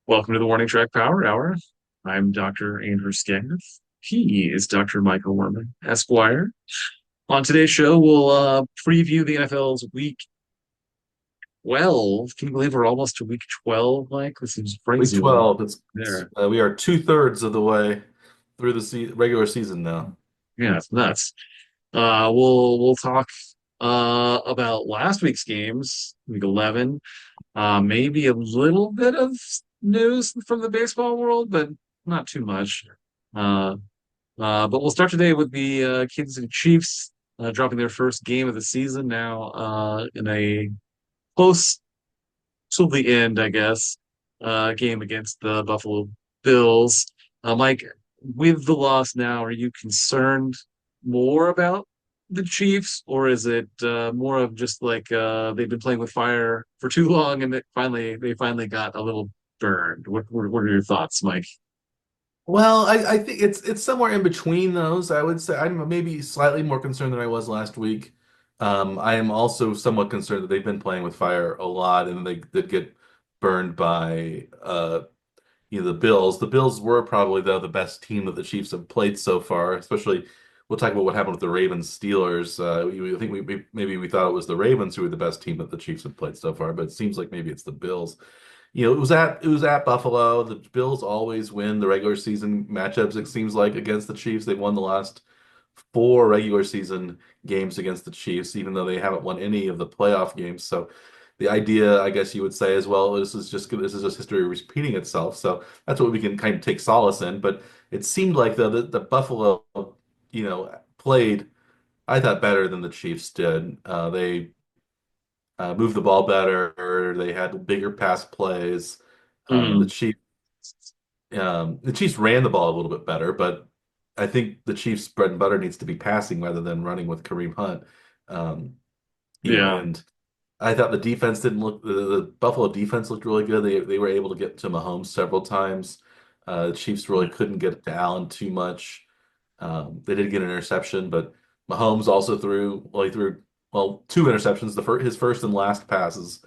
Welcome to the Warning Track Power Hour. I'm Dr. Andrew Skaggs. He is Dr. Michael Werman, Esquire. On today's show, we'll preview the NFL's Week 12. Can you believe we're almost to Week 12, Mike? This seems Week crazy. 12. There. We are two-thirds of the way through the regular season now. Yeah, it's nuts. We'll talk about last week's games, Week 11. Maybe a little bit of news from the baseball world, but not too much. Uh, but we'll start today with the Kansas City Chiefs dropping their first game of the season now in a close to the end, I guess, game against the Buffalo Bills. Mike, with the loss now, are you concerned more about the Chiefs, or is it more of just like they've been playing with fire for too long and they finally got a little burned? What are your thoughts, Mike? Well, I think it's somewhere in between those. I would say I'm maybe slightly more concerned than I was last week. I am also somewhat concerned that they've been playing with fire a lot and they did get burned by the Bills. The Bills were probably though the best team that the Chiefs have played so far. Especially, we'll talk about what happened with the Ravens Steelers. I think maybe we thought it was the Ravens who were the best team that the Chiefs have played so far, but it seems like maybe it's the Bills. It was at Buffalo. The Bills always win the regular season matchups. It seems like against the Chiefs, they've won the last four regular season games against the Chiefs, even though they haven't won any of the playoff games. So the idea, I guess you would say as well, this is just history repeating itself. So that's what we can kind of take solace in. But it seemed like though that the Buffalo, played I thought better than the Chiefs did. They moved the ball better. They had bigger pass plays. Um, the Mm, Chiefs, the Chiefs ran the ball a little bit better, but I think the Chiefs' bread and butter needs to be passing rather than running with Kareem Hunt. Um, yeah, and I thought the defense didn't look. The Buffalo defense looked really good. They were able to get to Mahomes several times. The Chiefs really couldn't get to Allen too much. They did get an interception, but Mahomes also threw two interceptions. His first and last passes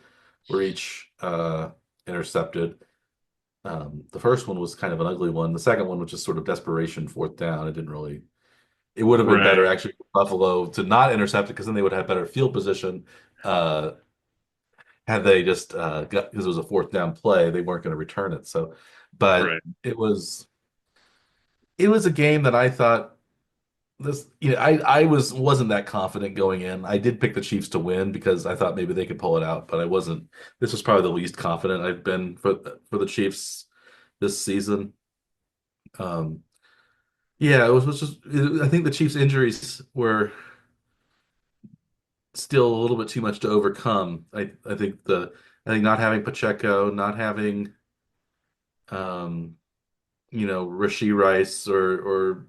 were each intercepted. The first one was kind of an ugly one. The second one was just sort of desperation, fourth down. It didn't really. It would have been better right, actually for Buffalo to not intercept it because then they would have better field position. Uh, had they just got because it was a fourth down play, they weren't going to return it. So, but right. it was a game that I thought I wasn't that confident going in. I did pick the Chiefs to win because I thought maybe they could pull it out, but I wasn't. This was probably the least confident I've been for the Chiefs this season. Um, yeah, it was just I think the Chiefs' injuries were still a little bit too much to overcome. I think not having Pacheco, not having um, Rashee Rice or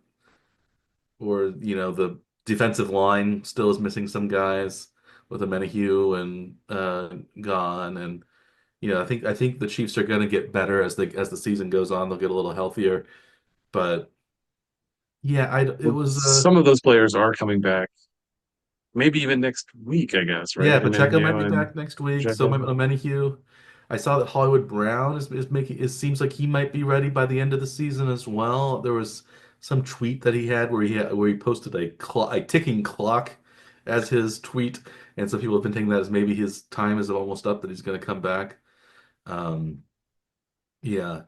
the defensive line still is missing some guys with Amenahue and gone, and I think the Chiefs are going to get better as the season goes on. They'll get a little healthier, but yeah, it Well, was some of those players are coming back, maybe even next week, I guess, right? yeah, Pacheco might Emmanuel be and back next week. So Jacob. might Amenahue. I saw that Hollywood Brown is making. It seems like he might be ready by the end of the season as well. There was some tweet that he had where he posted a ticking clock as his tweet, and some people have been taking that as maybe his time is almost up that he's going to come back. Um, yeah,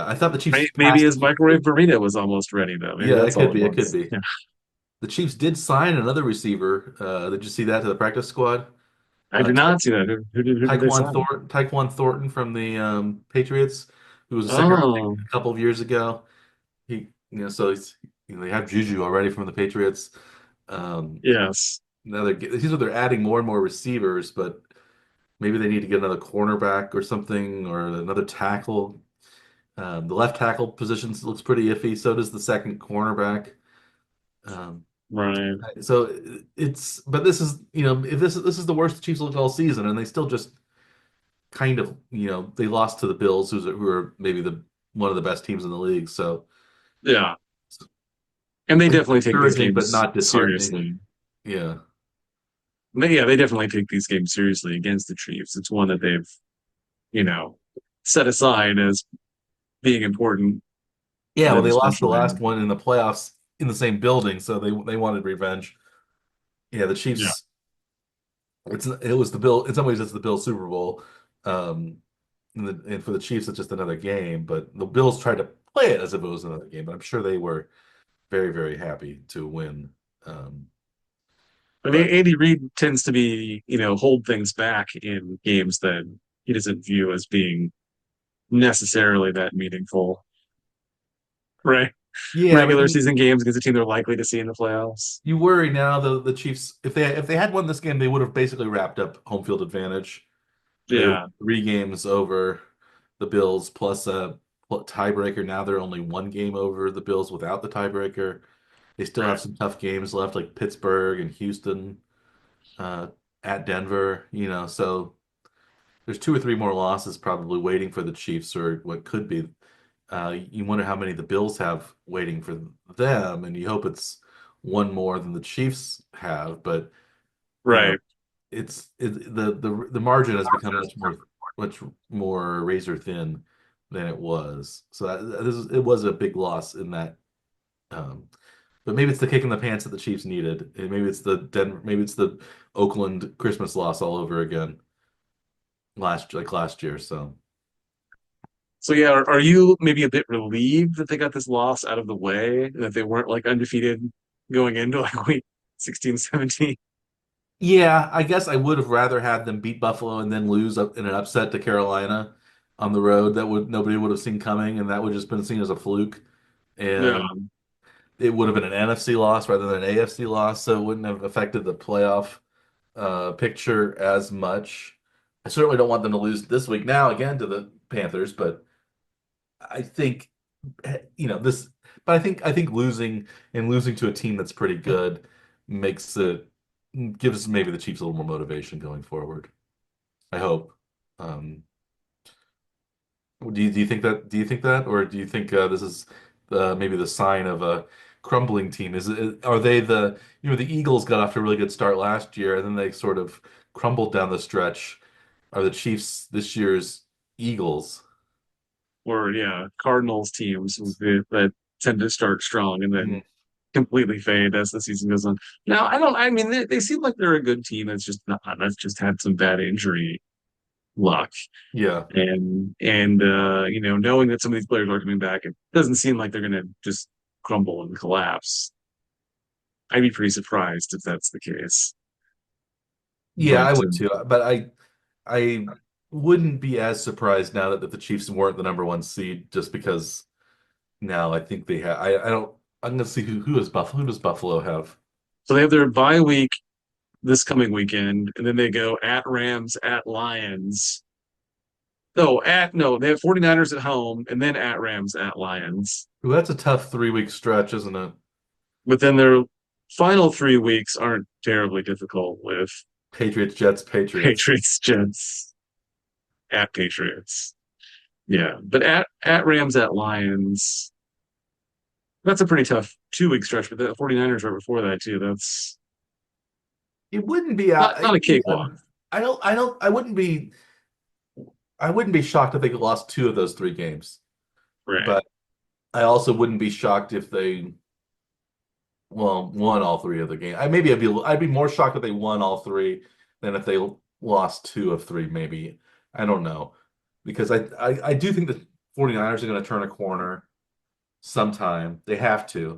I thought the Chiefs Maybe passed. his microwave burrito was almost ready, though. Maybe Yeah, it that's all could it be. It could was. be. Yeah. The Chiefs did sign another receiver. Did you see that to the practice squad? I did Ty not see that. Who did they sign? Tyquan Thornton from the Patriots, who was a second round pick Oh, a couple of years ago. So they have Juju already from the Patriots. Um, yes. Now they're adding more and more receivers, but maybe they need to get another cornerback or something or another tackle. The left tackle position looks pretty iffy. So does the second cornerback. Um, Right. so but this is if this is the worst the Chiefs looked all season, and they still just kind of they lost to the Bills, who are maybe the one of the best teams in the league. So Yeah. And they it's definitely take these encouraging, but games not disheartening. seriously. Yeah, Yeah, they definitely take these games seriously against the Chiefs. It's one that they've, you know, set aside as being important Yeah, well, than they lost the essentially. last one in the playoffs in the same building, so they wanted revenge. Yeah, the Yeah. Chiefs. It was the Bill. In some ways, it's the Bill Super Bowl. Um, and for the Chiefs, it's just another game. But the Bills tried to play it as if it was another game. But I'm sure they were very, very happy to win. Um, But but Andy Reid tends to be, hold things back in games that he doesn't view as being necessarily that meaningful, right? yeah, but Regular season games against a team they're likely to see in the playoffs. you worry now the Chiefs if they had won this game, they would have basically wrapped up home field advantage. They were Yeah, 3 games over the Bills plus a tiebreaker. Now they're only 1 game over the Bills without the tiebreaker. They still have right. some tough games left, like Pittsburgh and Houston, uh, at Denver. So there's 2 or 3 more losses probably waiting for the Chiefs, or what could be. You wonder how many the Bills have waiting for them, and you hope it's one more than the Chiefs have. But you know, Right. the margin has become much more razor thin than it was. So it was a big loss in that. Um, but maybe it's the kick in the pants that the Chiefs needed, and maybe it's the Oakland Christmas loss all over again last year. So So yeah, are you maybe a bit relieved that they got this loss out of the way, and that they weren't like undefeated going into like week 16, 17? yeah, I guess I would have rather had them beat Buffalo and then lose up in an upset to Carolina on the road that would nobody would have seen coming, and that would have just been seen as a fluke. Yeah, And it would have been an NFC loss rather than an AFC loss, so it wouldn't have affected the playoff picture as much. I certainly don't want them to lose this week now again to the Panthers, but I think this. But I think losing to a team that's pretty good makes it gives maybe the Chiefs a little more motivation going forward. I hope. Um, do you think that, or do you think this is maybe the sign of a crumbling team? Are they the Eagles got off to a really good start last year, and then they sort of crumbled down the stretch. Are the Chiefs this year's Eagles? or yeah, Cardinals teams that tend to start strong and Mhm. then completely fade as the season goes on. Now, I don't. I mean, they seem like they're a good team. That's just not. That's just had some bad injury luck, Yeah. and knowing that some of these players are coming back, it doesn't seem like they're going to just crumble and collapse. I'd be pretty surprised if that's the case. Yeah, I But would too. But I wouldn't be as surprised now that the Chiefs weren't the number 1 seed just because now I think they have I don't I'm gonna see who does Buffalo have? so they have their bye week this coming weekend, and then they go at Rams, at Lions. No, they have 49ers at home, and then at Rams, at Lions. Ooh, that's a tough 3 week stretch, isn't it? But then their final 3 weeks aren't terribly difficult with Patriots, Jets, Patriots. Patriots, Jets, at Patriots. Yeah, but at Rams, at Lions, that's a pretty tough 2 week stretch. But the 49ers right before that too. That's It wouldn't be not a cakewalk, I wouldn't be shocked if they lost 2 of those 3 games. right? But I also wouldn't be shocked if they won all 3 of the games. I'd be more shocked if they won all 3 than if they lost 2 of 3, maybe. I don't know. Because I do think the 49ers are going to turn a corner sometime. They have to.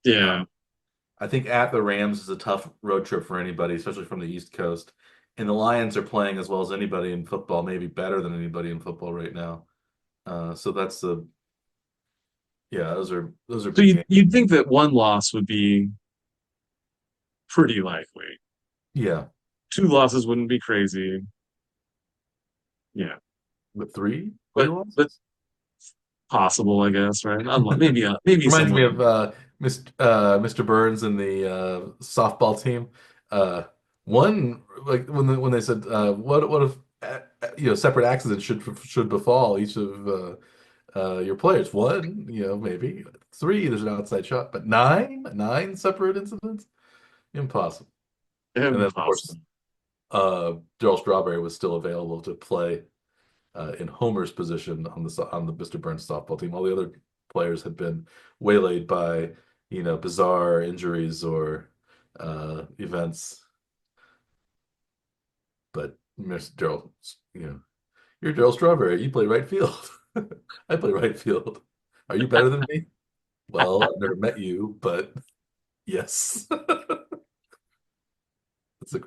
Uh, Yeah, I think at the Rams is a tough road trip for anybody, especially from the East Coast. And the Lions are playing as well as anybody in football, maybe better than anybody in football right now. So that's the yeah, those are so big you'd games. think that one loss would be pretty likely. Yeah, 2 losses wouldn't be crazy. Yeah, with three but losses. possible, I guess, right? Maybe Reminds somewhat. me of Mr. Burns and the softball team. Uh, one like when they said what if separate accidents should befall each of your players. One, maybe 3. There's an outside shot, but nine separate incidents, impossible. And then of course Impossible. Darryl Strawberry was still available to play in Homer's position on the Mr. Burns softball team. All the other players had been waylaid by, bizarre injuries or events. But Mr. Daryl, you're Daryl Strawberry. You play right field. I play right field. Are you better than me? Well, I've never met you, but yes.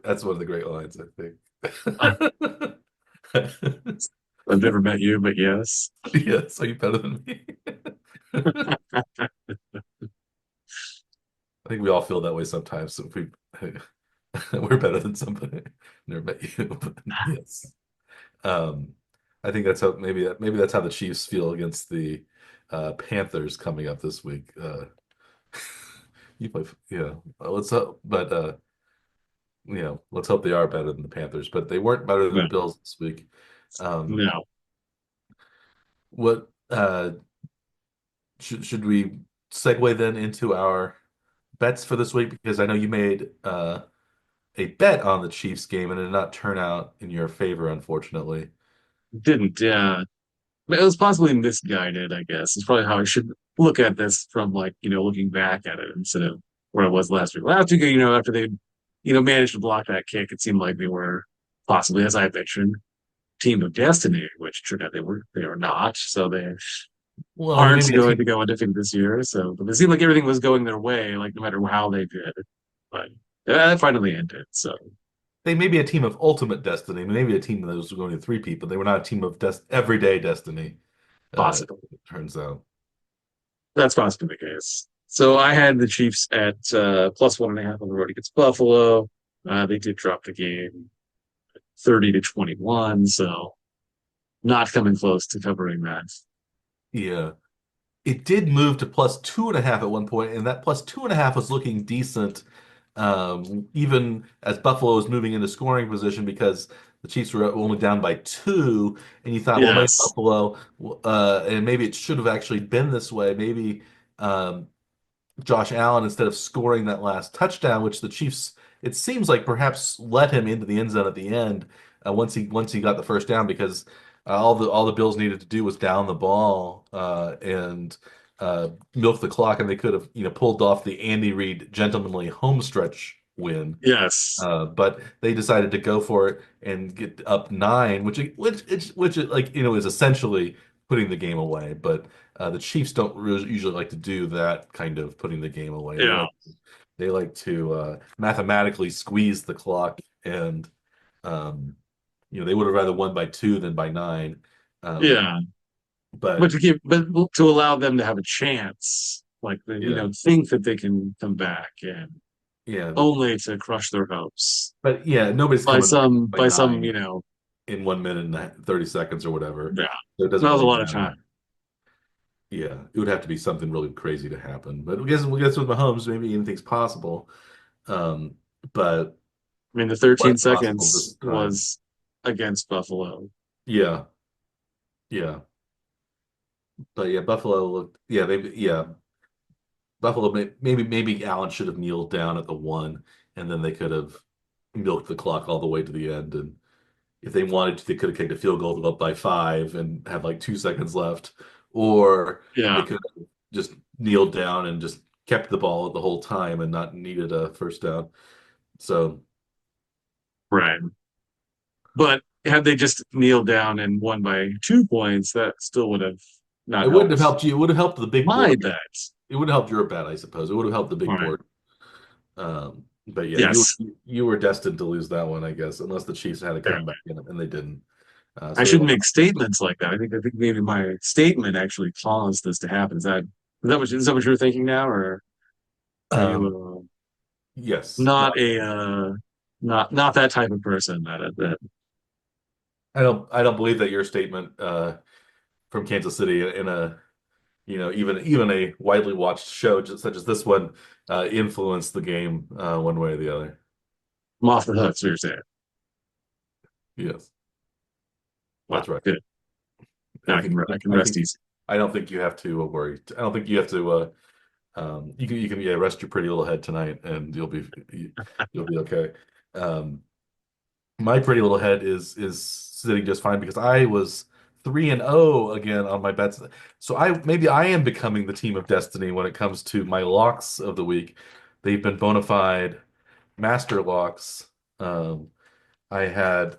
That's one of the great lines, I think. I've never met you, but yes. Yes, are you better than me? I think we all feel that way sometimes. So if we're better than somebody. Never met you, but yes. Um, I think that's how maybe that's how the Chiefs feel against the Panthers coming up this week. You play, yeah. Let's hope, but let's hope they are better than the Panthers. But they weren't better than No, the Bills this week. Um, no, what should we segue then into our bets for this week? Because I know you made a bet on the Chiefs game and it did not turn out in your favor, unfortunately. didn't. Yeah, but it was possibly misguided. I guess it's probably how I should look at this from like looking back at it instead of where I was last week. Last week, after they managed to block that kick, it seemed like they were possibly, as I mentioned, team of destiny, which turned out they were not. So they Well, they may aren't be a going to team. go undefeated this year. So but it seemed like everything was going their way, like no matter how they did. But that finally ended. So They may be a team of ultimate destiny, maybe a team that was going to three-peat, but they were not a team of everyday destiny. possible. It turns out. That's possibly the case. So I had the Chiefs at +1.5 on the road against Buffalo. They did drop the game 30-21, so not coming close to covering that. Yeah. It did move to +2.5 at one point, and that +2.5 was looking decent, even as Buffalo was moving into scoring position because the Chiefs were only down by two, and you thought, well, maybe Yes. Buffalo, and maybe it should have actually been this way. Maybe um, Josh Allen, instead of scoring that last touchdown, which the Chiefs, it seems like perhaps let him into the end zone at the end once he got the first down because all the Bills needed to do was down the ball and milk the clock, and they could have pulled off the Andy Reid gentlemanly home stretch win. Yes. But they decided to go for it and get up nine, which like is essentially putting the game away. But the Chiefs don't usually like to do that kind of putting the game away. They Yeah. like to mathematically squeeze the clock, and um, they would have rather won by two than by nine. Um, Yeah. But but to allow them to have a chance, like yeah, think that they can come back and yeah, only to crush their hopes but yeah, nobody's by coming back some by by some, nine in 1 minute and 30 seconds or whatever. yeah. So it doesn't That was a really lot of matter. time. Yeah, it would have to be something really crazy to happen. But I guess with Mahomes, maybe anything's possible. Um, but I mean, the it 13 was possible this seconds time. was against Buffalo. Yeah, yeah. But yeah, Buffalo looked. Yeah, Buffalo. Maybe Allen should have kneeled down at the one, and then they could have milked the clock all the way to the end. And if they wanted to, they could have kicked a field goal up by five and have like 2 seconds left, or they Yeah, could have just kneeled down and just kept the ball the whole time and not needed a first down. So right. But had they just kneeled down and won by 2 points, that still would have it not wouldn't have helped helped you. It would have helped the big my board. bet. It would have helped your bet, I suppose. It would have helped the big Right. board. But yeah, you Yes. you were destined to lose that one, I guess, unless the Chiefs had a Yeah. comeback in it, and they didn't. I So they shouldn't went. make statements like that. I think maybe my statement actually caused this to happen. Is that what you're thinking now, or are Um, you yes, no, not a not that type of person that I don't believe that your statement from Kansas City in a even a widely watched show such as this one influenced the game one way or the other. I'm off the hook? So you're saying, Yes, wow, that's right. good. Now I I can think I can I rest think easy. I don't think you have to worry. I don't think you have to. You can yeah, rest your pretty little head tonight, and you'll be okay. Um, my pretty little head is sitting just fine because I was 3-0 again on my bets. So I maybe I am becoming the team of destiny when it comes to my locks of the week. They've been bona fide master locks. Um, I had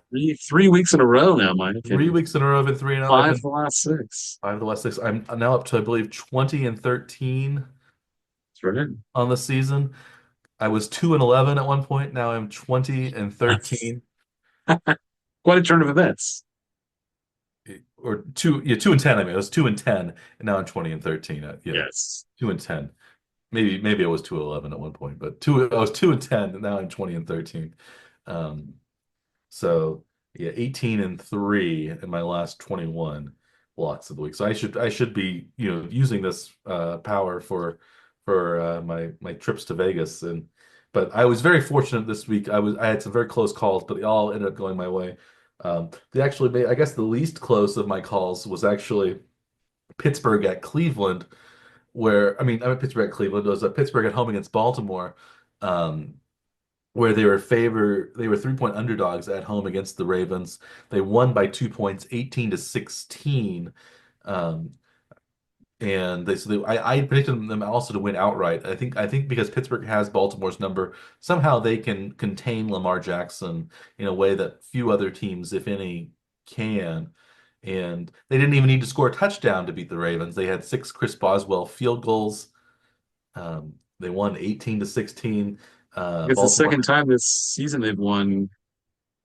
Three weeks in a row now, Mike, 3 weeks in a row. I've been 3-0. I've five of been the last six. five of the last six. I'm now up to, I believe, 20-13 That's right. on the season. I was 2-11 at one point. Now I'm 20-13. Quite a turn of events. Or 2-10. I mean, I was 2-10, and now I'm 20-13. Yeah, Yes. 2-10. Maybe I was 2-11 at one point, but two I was 2-10, and now I'm 20-13. Um, so yeah, 18-3 in my last 21 blocks of the week. So I should be using this power for my trips to Vegas. And but I was very fortunate this week. I had some very close calls, but they all ended up going my way. They actually made, I guess, the least close of my calls was actually Pittsburgh at Cleveland, where I'm at Pittsburgh at Cleveland. It was Pittsburgh at home against Baltimore, um, where they were 3-point underdogs at home against the Ravens. They won by 2 points, 18-16. Um, and I predicted them also to win outright. I think because Pittsburgh has Baltimore's number, somehow they can contain Lamar Jackson in a way that few other teams, if any, can. And they didn't even need to score a touchdown to beat the Ravens. They had six Chris Boswell field goals. They won 18-16. It's the Baltimore second time this season they've won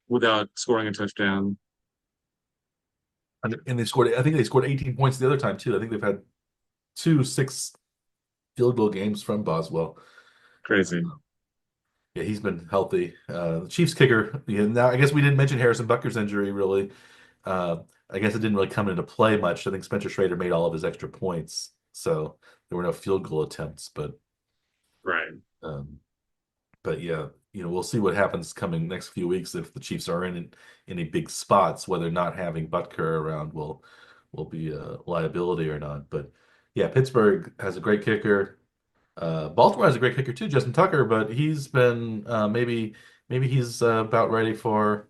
without scoring a touchdown. and they scored. I think they scored 18 points the other time too. I think they've had two six field goal games from Boswell. Crazy. Yeah, he's been healthy. The Chiefs kicker. Yeah, now I guess we didn't mention Harrison Butker's injury really. Uh, I guess it didn't really come into play much. I think Spencer Schrader made all of his extra points, so there were no field goal attempts. Right. Um, but yeah, we'll see what happens coming next few weeks if the Chiefs are in any big spots, whether not having Butker around will be a liability or not. But yeah, Pittsburgh has a great kicker. Baltimore has a great kicker too, Justin Tucker, but he's been maybe he's about ready for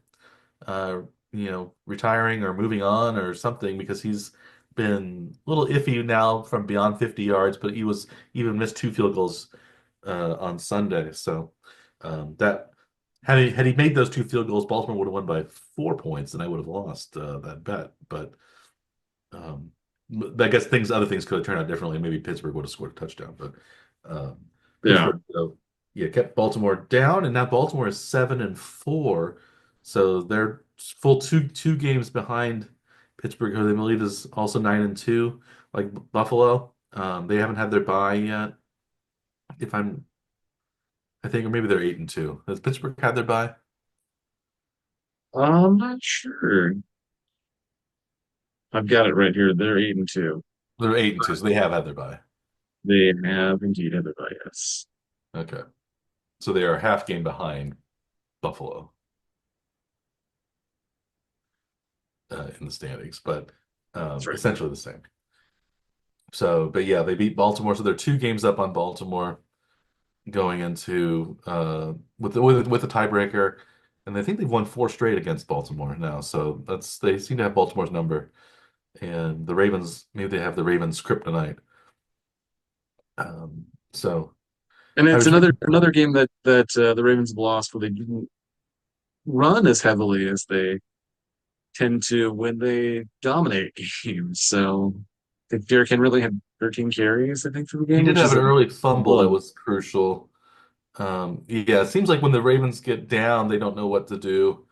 retiring or moving on or something because he's been a little iffy now from beyond 50 yards, but he was even missed two field goals on Sunday. So that had he made those two field goals, Baltimore would have won by 4 points, and I would have lost that bet. But um, I guess other things could have turned out differently. Maybe Pittsburgh would have scored a touchdown, but um, Yeah. Pittsburgh, yeah, kept Baltimore down, and now Baltimore is 7-4, so they're full two games behind Pittsburgh, who they believe is also 9-2, like Buffalo. They haven't had their bye yet. If I think, or maybe they're 8-2. Has Pittsburgh had their bye? I'm not sure. I've got it right here. They're 8-2. They're 8-2, so they have had their bye. They have indeed had their bias. Okay, so they are a half game behind Buffalo in the standings, but That's right. essentially the same. So, but yeah, they beat Baltimore, so they're 2 games up on Baltimore going into with the tiebreaker, and I think they've won four straight against Baltimore now. So they seem to have Baltimore's number, and the Ravens maybe they have the Ravens kryptonite. So And I it's was another game that the Ravens have lost where they didn't run as heavily as they tend to when they dominate games. So I think Derrick Henry really had 13 carries, I think, for the he game, did which have is an a early fumble that low. was crucial. Yeah, it seems like when the Ravens get down, they don't know what to do.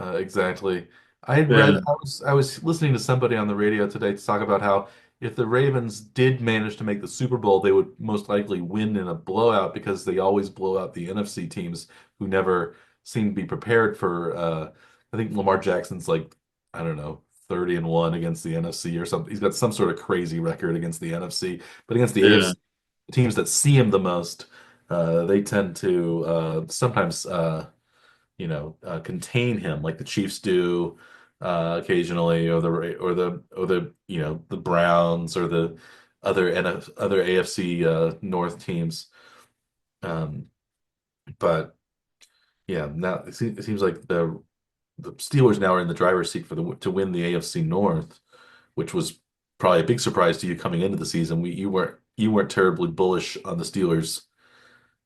Exactly. I had read, Yeah. I was listening to somebody on the radio today to talk about how if the Ravens did manage to make the Super Bowl, they would most likely win in a blowout because they always blow out the NFC teams who never seem to be prepared for I think Lamar Jackson's like, I don't know, 30-1 against the NFC or something. He's got some sort of crazy record against the NFC, but against the Yeah. AFC teams that see him the most, they tend to sometimes contain him like the Chiefs do occasionally, or the Browns or the other AFC North teams. Um, but yeah, now it seems like the the Steelers now are in the driver's seat for the to win the AFC North, which was probably a big surprise to you coming into the season. You weren't terribly bullish on the Steelers,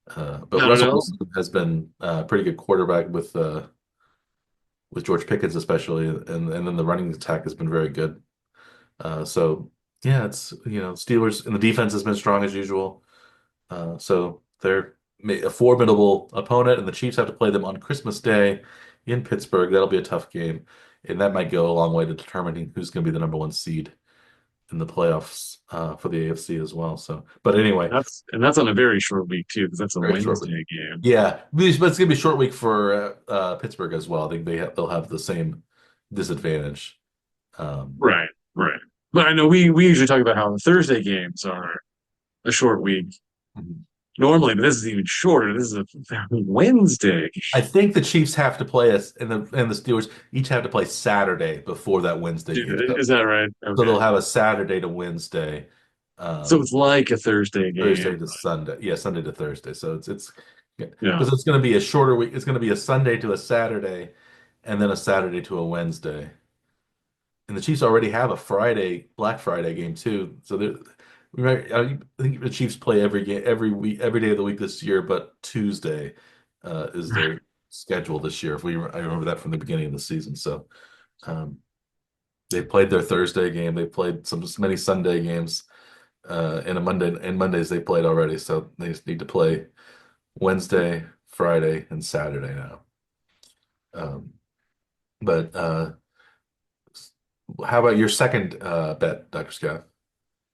but I don't Russell know. Wilson has been a pretty good quarterback with George Pickens especially, and then the running attack has been very good. So yeah, it's Steelers and the defense has been strong as usual. So they're a formidable opponent, and the Chiefs have to play them on Christmas Day in Pittsburgh. That'll be a tough game, and that might go a long way to determining who's going to be the number one seed in the playoffs for the AFC as well. So, but anyway, That's on a very short week too, because that's a very short week. Wednesday game. Yeah, but it's going to be a short week for Pittsburgh as well. I think they'll have the same disadvantage. Um, Right, right. But I know we usually talk about how the Thursday games are a short week normally, but this is even shorter. This is a Wednesday. I think the Chiefs have to play us, and the Steelers each have to play Saturday before that Wednesday game. Dude, So, is that right? so Okay. they'll have a Saturday to Wednesday, So um, it's like a Thursday Thursday game. to Sunday. Yeah, Sunday to Thursday. So it's Yeah. because it's going to be a shorter week. It's going to be a Sunday to a Saturday, and then a Saturday to a Wednesday. And the Chiefs already have a Black Friday game too. So I think the Chiefs play every game, every week, every day of the week this year, but Tuesday is their schedule this year. I remember that from the beginning of the season. So um, they played their Thursday game. They played many Sunday games, and Mondays they played already. So they just need to play Wednesday, Friday, and Saturday now. Um, but how about your second bet, Dr. Scott?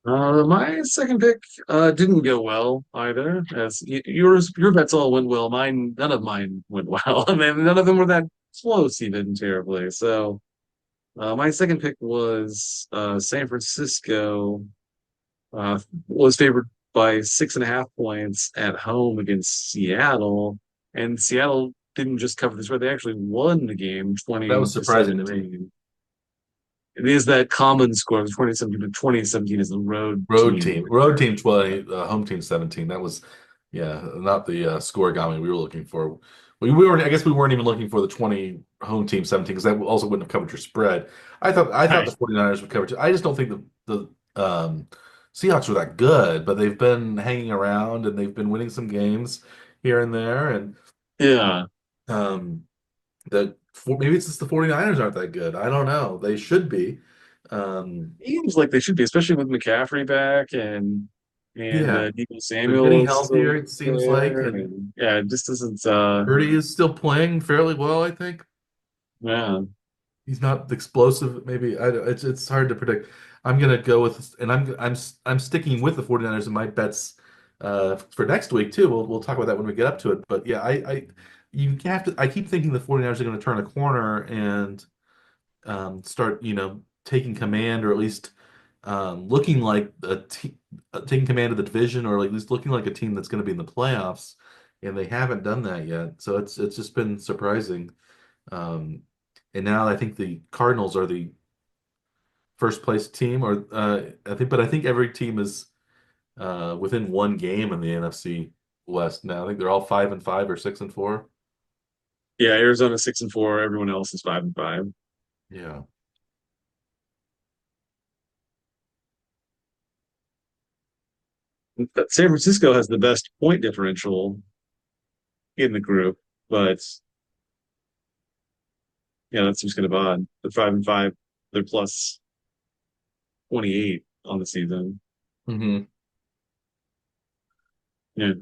My second pick didn't go well either. As your bets all went well. None of mine went well. I mean, none of them were that close even terribly. So my second pick was San Francisco was favored by 6.5 points at home against Seattle, and Seattle didn't just cover the spread; they actually won the game That 20 was to surprising to me. 17. It is that common score of 2017, but 2017 is the road Road team team, road winner. team 20, home team 17. That was, yeah, not the scoregami we were looking for. We weren't, I guess we weren't even looking for the 20 home team 17 because that also wouldn't have covered your spread. I thought the Right. 49ers would cover it. I just don't think the Seahawks were that good, but they've been hanging around and they've been winning some games here and there. And Yeah. um, maybe it's just the 49ers aren't that good. I don't know. They should be. Um, Seems like they should be, especially with McCaffrey back and yeah. Deebo They're getting Samuel's still healthier, it seems like, there, and and yeah, it just doesn't. Purdy is still playing fairly well, I think. Yeah, He's not explosive, maybe. It's hard to predict. I'm gonna go with, and I'm sticking with the 49ers in my bets for next week too. We'll talk about that when we get up to it. But yeah, you have to I keep thinking the 49ers are gonna turn a corner and start, taking command, or at least looking like a team, taking command of the division, or at least looking like a team that's going to be in the playoffs. And they haven't done that yet, so it's just been surprising. Um, and now I think the Cardinals are the first place team, or I think every team is within one game in the NFC West now. I think they're all 5-5 or 6-4. yeah. Arizona 6-4. Everyone else is 5-5. Yeah. But San Francisco has the best point differential in the group, but yeah, that's just kind of odd. They're 5-5. They're plus 28 on the season. hmm Yeah.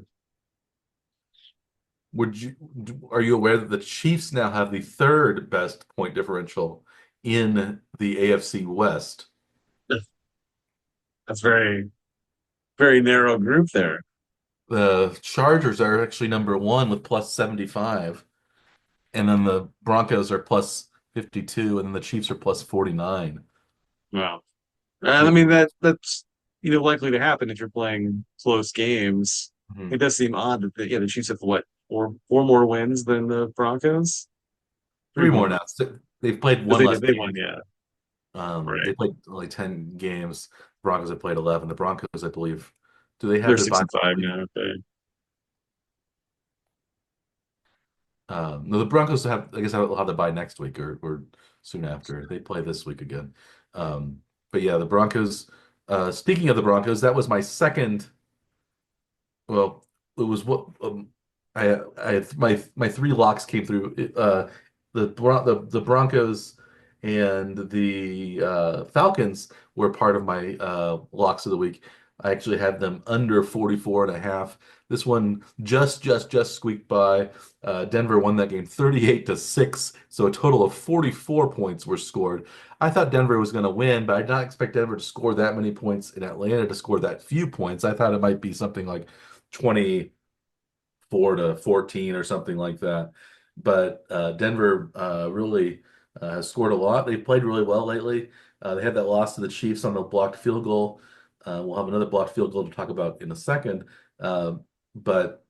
Are you aware that the Chiefs now have the third best point differential in the AFC West? That's very, very narrow group there. The Chargers are actually number one with plus 75, and then the Broncos are plus 52, and then the Chiefs are plus 49. Wow. And I With, mean that's likely to happen if you're playing close games. It Mhm. does seem odd that the Chiefs have what four more wins than the Broncos? Three Three more more. now. They've played Because one less they won, game. yeah. They Right. played only 10 games. Broncos have played 11. The Broncos, I believe, do they have They're their six bye and five week? now. Okay. No, the Broncos have, I guess, will have to bye next week or soon after. They play this week again. Um, but yeah, the Broncos. Speaking of the Broncos, that was my second. Well, it was what I had my three locks came through. The Broncos and the Falcons were part of my locks of the week. I actually had them under 44 and a half. This one just squeaked by. Denver won that game 38-6, so a total of 44 points were scored. I thought Denver was going to win, but I did not expect Denver to score that many points and Atlanta to score that few points. I thought it might be something like 24-14 or something like that. But Denver really has scored a lot. They've played really well lately. They had that loss to the Chiefs on the blocked field goal. We'll have another blocked field goal to talk about in a second. But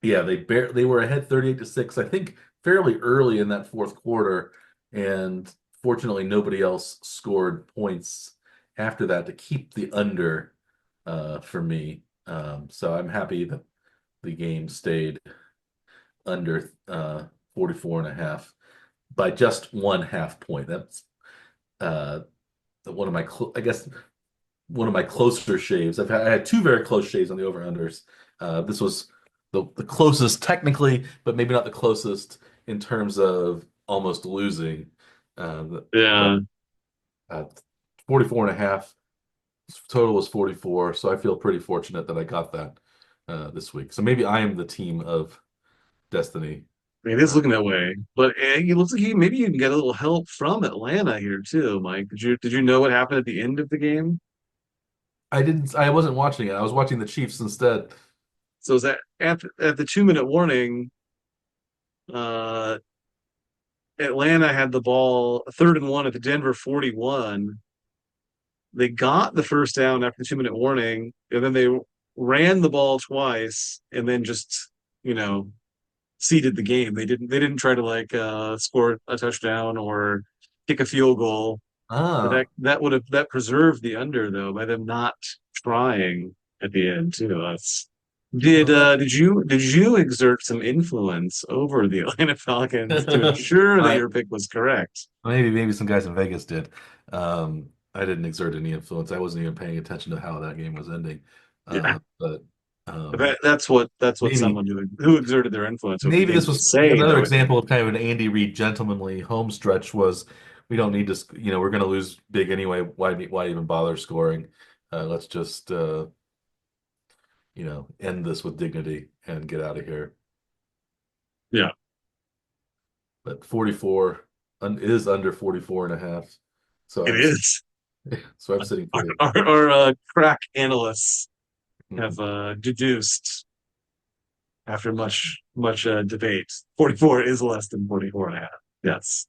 yeah, they were ahead 38-6, I think, fairly early in that fourth quarter, and fortunately, nobody else scored points after that to keep the under for me. So I'm happy that the game stayed under 44 and a half by just 1/2 point. That's uh, one of my, I guess, one of my closer shaves. I had two very close shaves on the over-unders. This was the closest technically, but maybe not the closest in terms of almost losing. But Yeah. uh, 44 and a half total was 44, so I feel pretty fortunate that I got that this week. So maybe I am the team of destiny. It is Uh, looking that way, but it looks like maybe you can get a little help from Atlanta here too, Mike. Did you know what happened at the end of the game? I wasn't watching it. I was watching the Chiefs instead. So is that at the 2 minute warning, uh, Atlanta had the ball 3rd and 1 at the Denver 41. They got the first down after the 2 minute warning, and then they ran the ball twice, and then just you know seeded the game. They didn't try to like score a touchdown or kick a field goal. But Ah, that preserved the under though by them not trying at the end too. That's did well, uh did you exert some influence over the Atlanta Falcons to ensure that I your pick was correct? maybe some guys in Vegas did. I didn't exert any influence. I wasn't even paying attention to how that game was ending. Yeah. But That's what maybe someone who exerted their influence over the maybe game this would was say another though, I think. example of kind of an Andy Reid gentlemanly home stretch. Was we don't need to, we're going to lose big anyway. Why even bother scoring? Let's just end this with dignity and get out of here. Yeah, But 44 is under 44 and a half. So it I'm is. so I'm sitting Our, pretty. our, our crack analysts have Mhm. deduced after much debate. 44 is less than 44 and a half. Yes.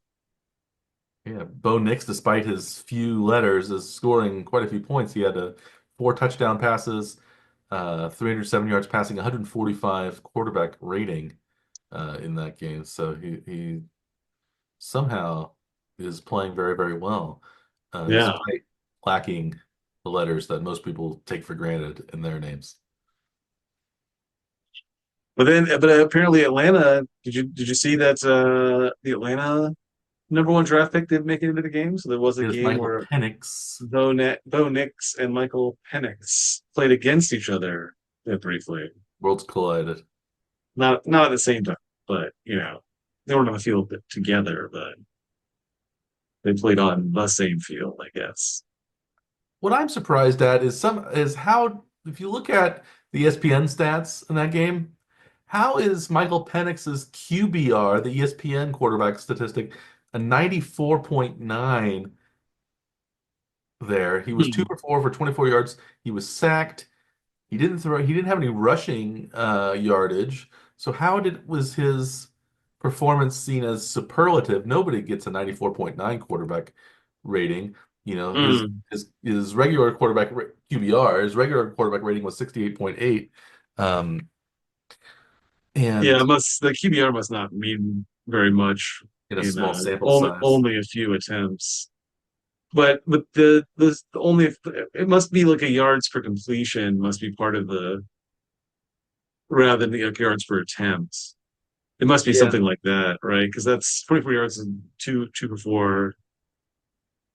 Yeah, Bo Nix, despite his few letters, is scoring quite a few points. He had four touchdown passes, 307 yards passing, 145 quarterback rating in that game. So he somehow is playing very, very well, Yeah. despite lacking the letters that most people take for granted in their names. But apparently Atlanta, did you see that the Atlanta number one draft pick didn't make it into the game? So there was a Here's game Michael where Penix. Bo Nix and Michael Penix played against each other briefly. Worlds collided. Not at the same time, but they weren't on the field together, but they played on the same field, I guess. What I'm surprised at is how, if you look at the ESPN stats in that game, how is Michael Penix's QBR, the ESPN quarterback statistic, a 94.9 there? He was two Hmm. for four for 24 yards. He was sacked. He didn't have any rushing yardage. So how was his performance seen as superlative? Nobody gets a 94.9 quarterback rating. You know, Hmm. his regular QBR, his regular quarterback rating was 68.8. Um, Yeah, and the QBR must not mean very much in a in small sample only size. only a few attempts. But the only it must be like a yards per completion must be part of the rather than the yards per attempt. It must be Yeah. something like that, right? Because that's 24 yards and two for four.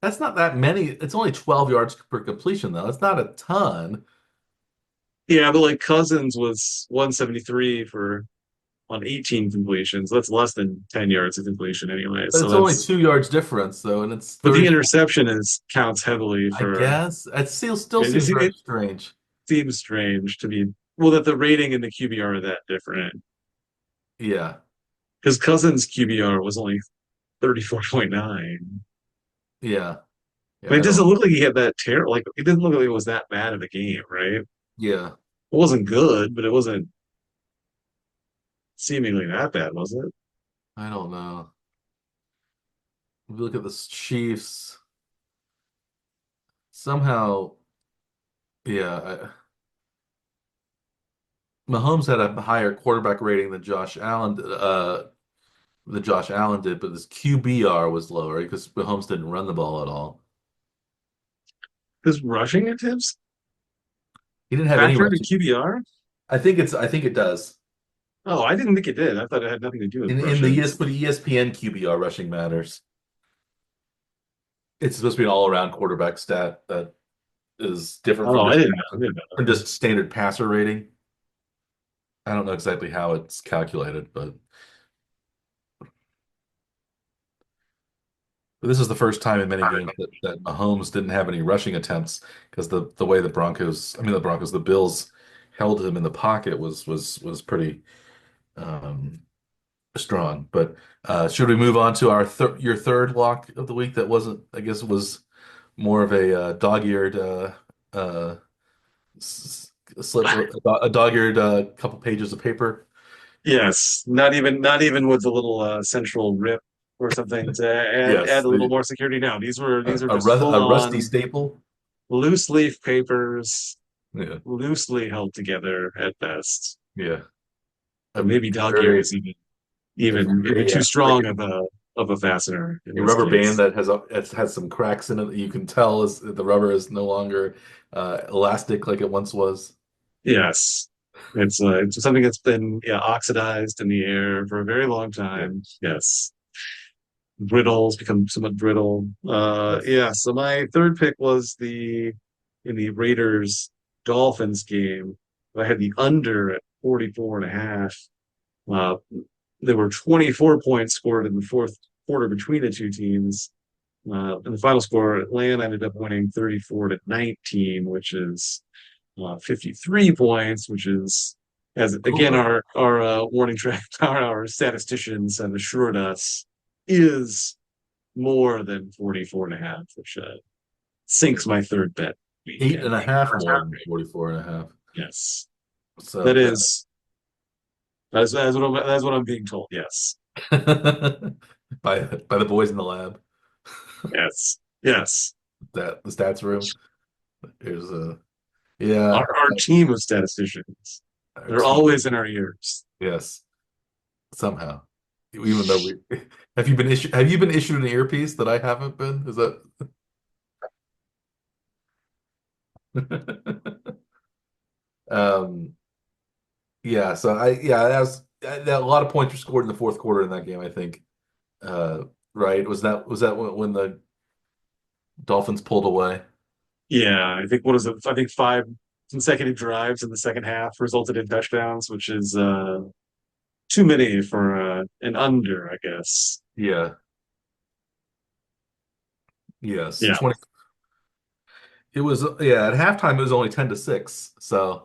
That's not that many. It's only 12 yards per completion, though. It's not a ton, Yeah, but like Cousins was 173 for on 18 completions. That's less than 10 yards of completion anyway. but So it's only that's 2 yards difference, though, and it's but the 34. interception is counts heavily I for guess it still it, seems very it strange. seems strange to be well that the rating and the QBR are that different. Yeah, Because Cousins QBR was only 34.9. yeah, yeah. But it I don't. doesn't look like he had that terrible like it didn't look like it was that bad of a game, right? It Yeah, wasn't good, but it wasn't seemingly that bad, was it? I don't know. If you look at the Chiefs, somehow, yeah, Mahomes had a higher quarterback rating than Josh Allen did, but his QBR was lower right? Because Mahomes didn't run the ball at all. His rushing attempts He didn't have any factor into rushing. QBR? I think it does. Oh, I didn't think it did. I thought it had nothing to do with In the rushes. ESPN QBR rushing matters. It's supposed to be an all-around quarterback stat that is different Oh, I didn't know from that. just standard passer rating. I don't know exactly how it's calculated, but this is the first time in many games that Mahomes didn't have any rushing attempts because the way the Bills held him in the pocket was pretty strong. But should we move on to your third lock of the week that wasn't, I guess, was more of a dog-eared uh, slip, a dog-eared couple pages of paper? Yes, not even with the little central rip or something to add Yes, a little more security. No, these are just full a rusty on staple. loose leaf papers, Yeah, loosely held together at best. yeah. Or A maybe dog ear very, is a even very too like strong of a fastener in a this rubber band case. that has some cracks in it that you can tell is the rubber is no longer elastic like it once was. Yes. It's something that's been oxidized in the air for a very long Yeah. time. Yes. Brittles become somewhat brittle. Yes. Yeah, so my third pick was the in the Raiders Dolphins game. I had the under at 44 and a half. Uh, there were 24 points scored in the fourth quarter between the two teams. And the final score, Atlanta ended up winning 34 to 19, which is 53 points, which is, as again, Over. our warning track, our statisticians have assured us, is more than 44 and a half, which Yeah. sinks my third bet Eight weekend. and a half more than 44 and a half. Yes, So that is that's what I'm being told. Yes, by the boys in the lab, yes, yes. that the stats room. There's a yeah, Our team of statisticians, our they're team. always in our ears. Yes, somehow. Even though we have you been issued an earpiece that I haven't been? Is that um yeah, so a lot of points were scored in the fourth quarter in that game, I think. Uh right. Was that when the Dolphins pulled away? Yeah, I think what is it? I think five consecutive drives in the second half resulted in touchdowns, which is too many for an under, I guess. Yeah. Yes. Yeah, 20 It was yeah, at halftime it was only 10-6. So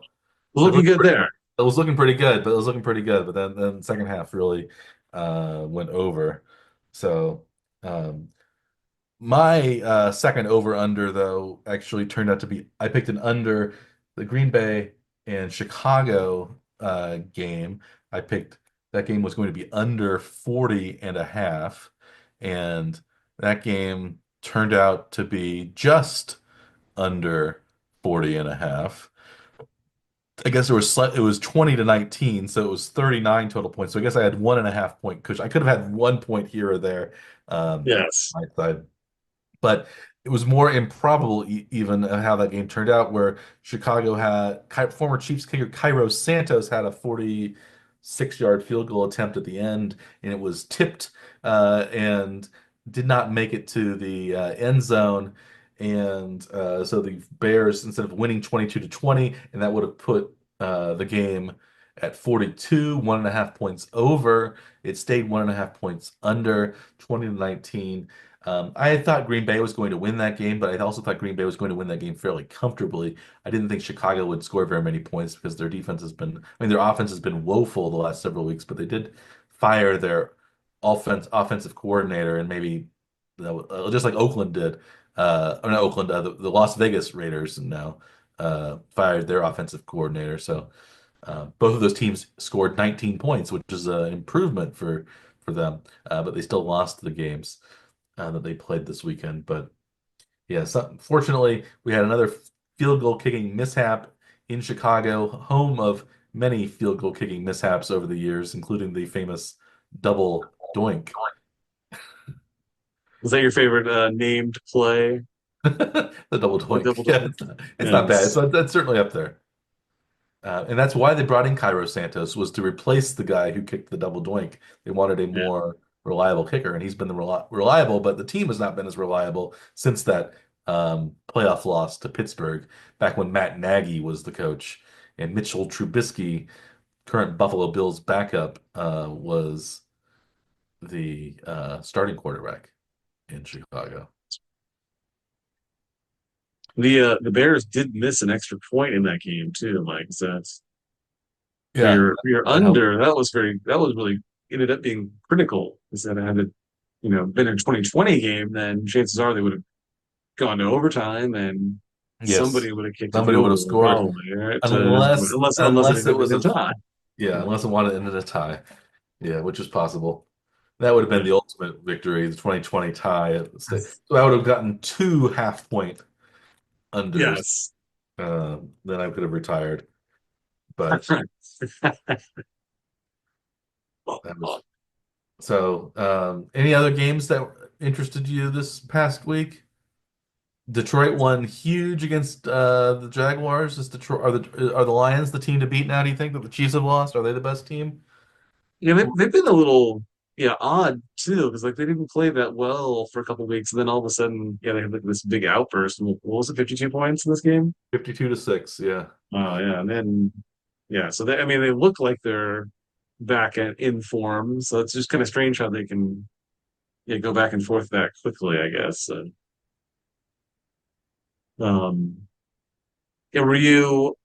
looking good there. it was looking pretty good, but it was looking pretty good. But then second half really went over. So um my second over under though actually turned out to be I picked an under the Green Bay and Chicago game. I picked that game was going to be under 40 and a half, and that game turned out to be just under 40 and a half. I guess it was 20 to 19, so it was 39 total points. So I guess I had 1.5 point cushion. I could have had 1 point here or there Yes. my side, but it was more improbable even how that game turned out, where Chicago had former Chiefs kicker Cairo Santos had a 6-yard field goal attempt at the end, and it was tipped and did not make it to the end zone. And so the Bears, instead of winning 22 to 20, and that would have put the game at 42, 1.5 points over. It stayed 1.5 points under, 20 to 19. I thought Green Bay was going to win that game, but I also thought Green Bay was going to win that game fairly comfortably. I didn't think Chicago would score very many points because their defense has been, I mean, their offense has been woeful the last several weeks, but they did fire their offensive coordinator, and maybe just like Oakland did, or not Oakland, the Las Vegas Raiders now fired their offensive coordinator. So both of those teams scored 19 points, which is an improvement for them, but they still lost the games that they played this weekend. But yeah, so, fortunately, we had another field goal kicking mishap in Chicago, home of many field goal kicking mishaps over the years, including the famous double doink. Is that your favorite named play? The double The double doink. Yeah, doink? it's not bad. Yes. That's certainly up there. And that's why they brought in Cairo Santos, was to replace the guy who kicked the double doink. They wanted a Yeah. more reliable kicker, and he's been the reliable, but the team has not been as reliable since that playoff loss to Pittsburgh back when Matt Nagy was the coach, and Mitchell Trubisky, current Buffalo Bills backup, was the starting quarterback in Chicago. The Bears did miss an extra point in that game too, Mike. So that's Yeah, for your that helped. under. That was really ended up being critical. Because that had it, been a 2020 game, then chances are they would have gone to overtime and Yes, somebody would have kicked a somebody would field have goal scored probably, right? unless Unless it unless it ended was in a a tie. yeah, unless it wanted to end in a tie. Yeah, which is possible. That would have been Yeah. the ultimate victory, the 2020 tie at the state. So I would have gotten 2 half-point unders. Yes. Then I could have retired. But that was so. Any other games that interested you this past week? Detroit won huge against the Jaguars. Is Detroit are the Lions the team to beat now? Do you think that the Chiefs have lost? Are they the best team? Yeah, they've been a little, yeah, odd too, because like they didn't play that well for a couple of weeks, and then all of a sudden, yeah, they had like this big outburst. And what was it, 52 points in this game? 52 to 6. Yeah. Oh yeah, and then yeah, so I mean, they look like they're back in form. So it's just kind of strange how they can, yeah, go back and forth that quickly, I guess. Um, yeah, were you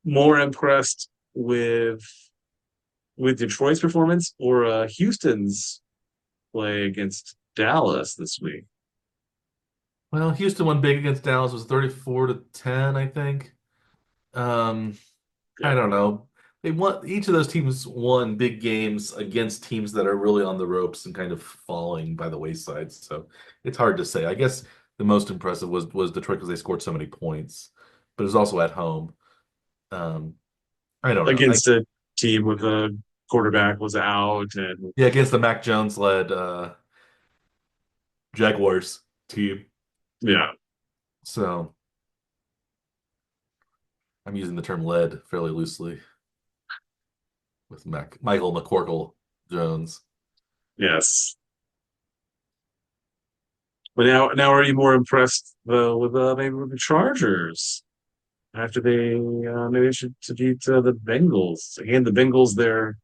more impressed with Detroit's performance or Houston's play against Dallas this week? Well, Houston won big against Dallas. It was 34 to 10, I think. Um, I Yeah. don't know. They won each of those teams won big games against teams that are really on the ropes and kind of falling by the wayside. So it's hard to say. I guess the most impressive was Detroit because they scored so many points, but it was also at home. Um, I don't know. Against a team with a quarterback was out and Yeah, against the Mac Jones led Jaguars team. yeah, So I'm using the term led fairly loosely with Michael McCorkle Jones. yes. But now are you more impressed with maybe with the Chargers after they maybe they should to beat the Bengals and the Bengals their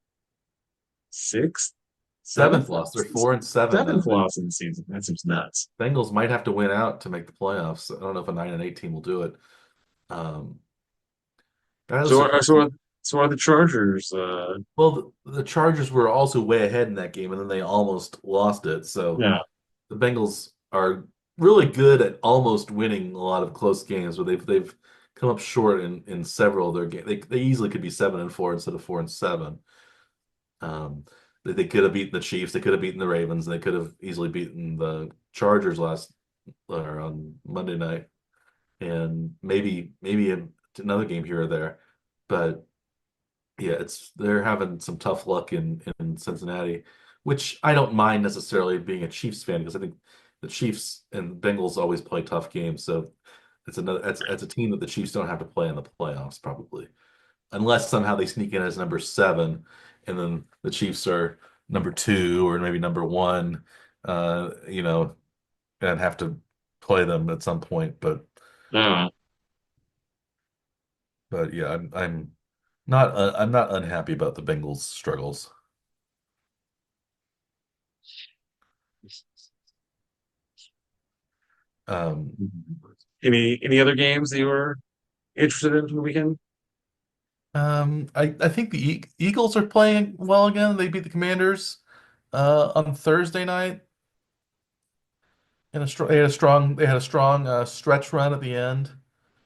sixth, Seventh seventh loss. loss, They're 4-7 seventh now. loss in the season. That seems nuts. Bengals might have to win out to make the playoffs. I don't know if a 9-8 team will do it. Um, that was So surprising. so are the Chargers. Well, the Chargers were also way ahead in that game, and then they almost lost it. So Yeah, the Bengals are really good at almost winning a lot of close games, but they've come up short in several of their games. They easily could be 7-4 instead of 4-7. They could have beaten the Chiefs, they could have beaten the Ravens, they could have easily beaten the Chargers last or on Monday night, and maybe another game here or there. But yeah, they're having some tough luck in Cincinnati, which I don't mind necessarily being a Chiefs fan because I think the Chiefs and Bengals always play tough games. So it's a team that the Chiefs don't have to play in the playoffs probably, unless somehow they sneak in as number 7 and then the Chiefs are number two or maybe number one, you know, and have to play them at some point. Uh, But yeah, I'm not unhappy about the Bengals' struggles. Um, any other games that you were interested in from the weekend? I think the Eagles are playing well again. They beat the Commanders on Thursday night. They had a strong stretch run at the end.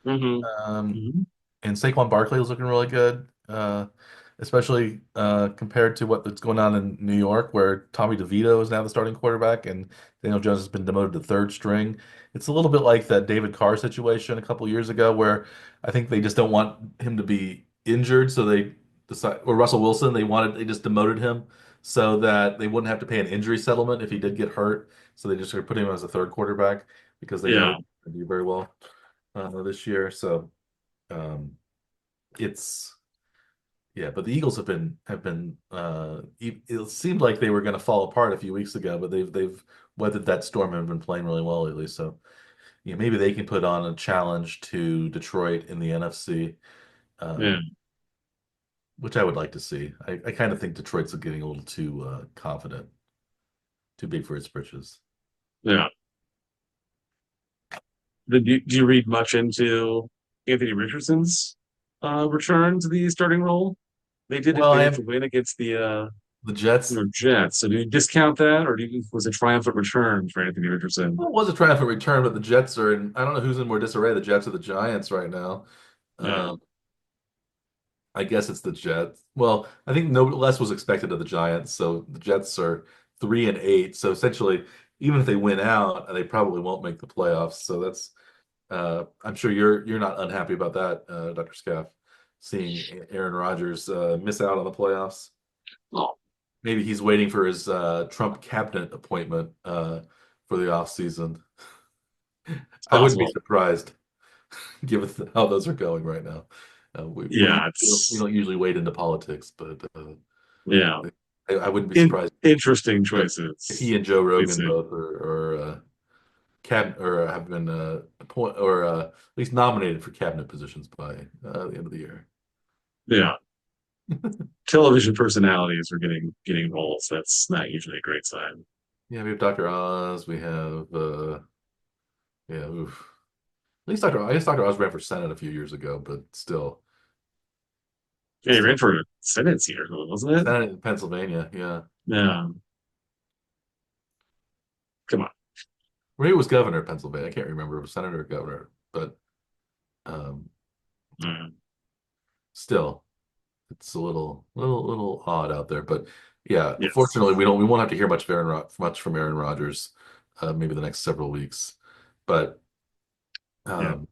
Hmm. Um, Hmm. and Saquon Barkley was looking really good, especially compared to what's going on in New York, where Tommy DeVito is now the starting quarterback and Daniel Jones has been demoted to third string. It's a little bit like that David Carr situation a couple years ago, where I think they just don't want him to be injured, so they decide, or Russell Wilson, they just demoted him so that they wouldn't have to pay an injury settlement if he did get hurt. So they just sort of put him as a third quarterback because they know Yeah, he's going to do very well this year. So. Um, it's yeah, but the Eagles it seemed like they were going to fall apart a few weeks ago, but they've weathered that storm and have been playing really well lately. So yeah, maybe they can put on a challenge to Detroit in the NFC, yeah, um, which I would like to see. I kind of think Detroit's getting a little too confident, too big for its britches. yeah. Do you read much into Anthony Richardson's return to the starting role? They did Well, I advance a have win against the the Jets. Jets. So do you discount that, or was it a triumphant return for Anthony Richardson? Well, it was a triumphant return, but the Jets are in. I don't know who's in more disarray, the Jets or the Giants right now. Yeah, Um, I guess it's the Jets. Well, I think no less was expected of the Giants, so the Jets are 3-8. So essentially, even if they win out, they probably won't make the playoffs. So that's I'm sure you're not unhappy about that, Dr. Scaff, seeing Aaron Rodgers miss out on the playoffs. oh, Maybe he's waiting for his Trump cabinet appointment for the offseason. it's I wouldn't be possible. surprised given how those are going right now. Yeah, We it's don't usually wade into politics, but yeah, I wouldn't be surprised interesting if he choices. and Joe We'd Rogan say, both cab or have been appoint or at least nominated for cabinet positions by the end of the year. yeah, television personalities are getting roles. That's not usually a great sign. Yeah, we have Dr. Oz. We have yeah. Oof. At least Dr. I guess Dr. Oz ran for Senate a few years ago, but Yeah, he ran still for a Senate seat, wasn't it? Senate in Pennsylvania. Yeah, Yeah, come on. or he was governor of Pennsylvania. I can't remember if it was senator or governor, but um, Mm, still. It's a little odd out there, but yeah. yes, Fortunately, we won't have to hear much from Aaron Rodgers, maybe the next several weeks. But yeah. um,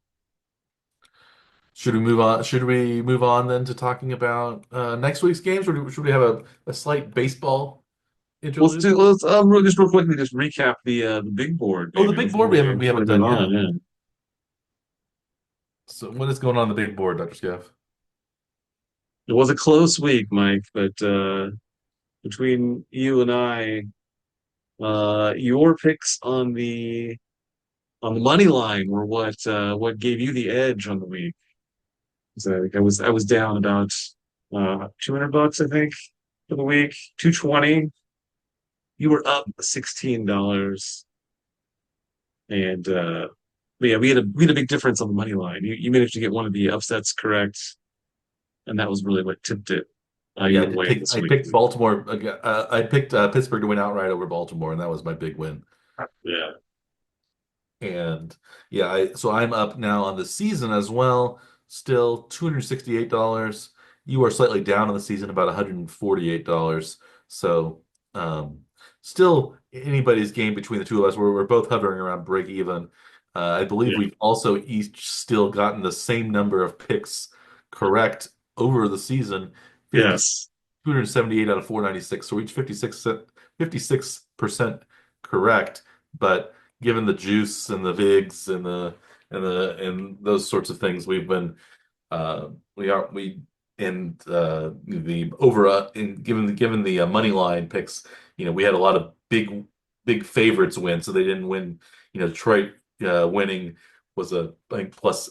should we move on? Should we move on then to talking about next week's games, or should we have a slight baseball interlude? Let's just real quickly just recap the big board Oh, the maybe big board we before we haven't move done yet. on. Yeah. So what is going on the big board, Dr. Scaff? It was a close week, Mike, but between you and I, your picks on the money line were what gave you the edge on the week. So I was down about $200, I think, for the week, 220. You were up $16, and but yeah, we had a big difference on the money line. You managed to get one of the upsets correct, and that was really what tipped it Yeah, your way this I week. picked Baltimore. I picked Pittsburgh to win outright over Baltimore, and that was my big win. Yeah, And yeah, so I'm up now on the season as well, still $268. You are slightly down on the season, about $148. So um, still anybody's game between the two of us. We're both hovering around break even. I believe yeah, we've also each still gotten the same number of picks correct over the season, 50, yes, 278 out of 496. So each 56% correct. But given the juice and the VIGs and those sorts of things, we've been we and the over in given the money line picks, we had a lot of big favorites win, so they didn't win. Detroit winning was I think plus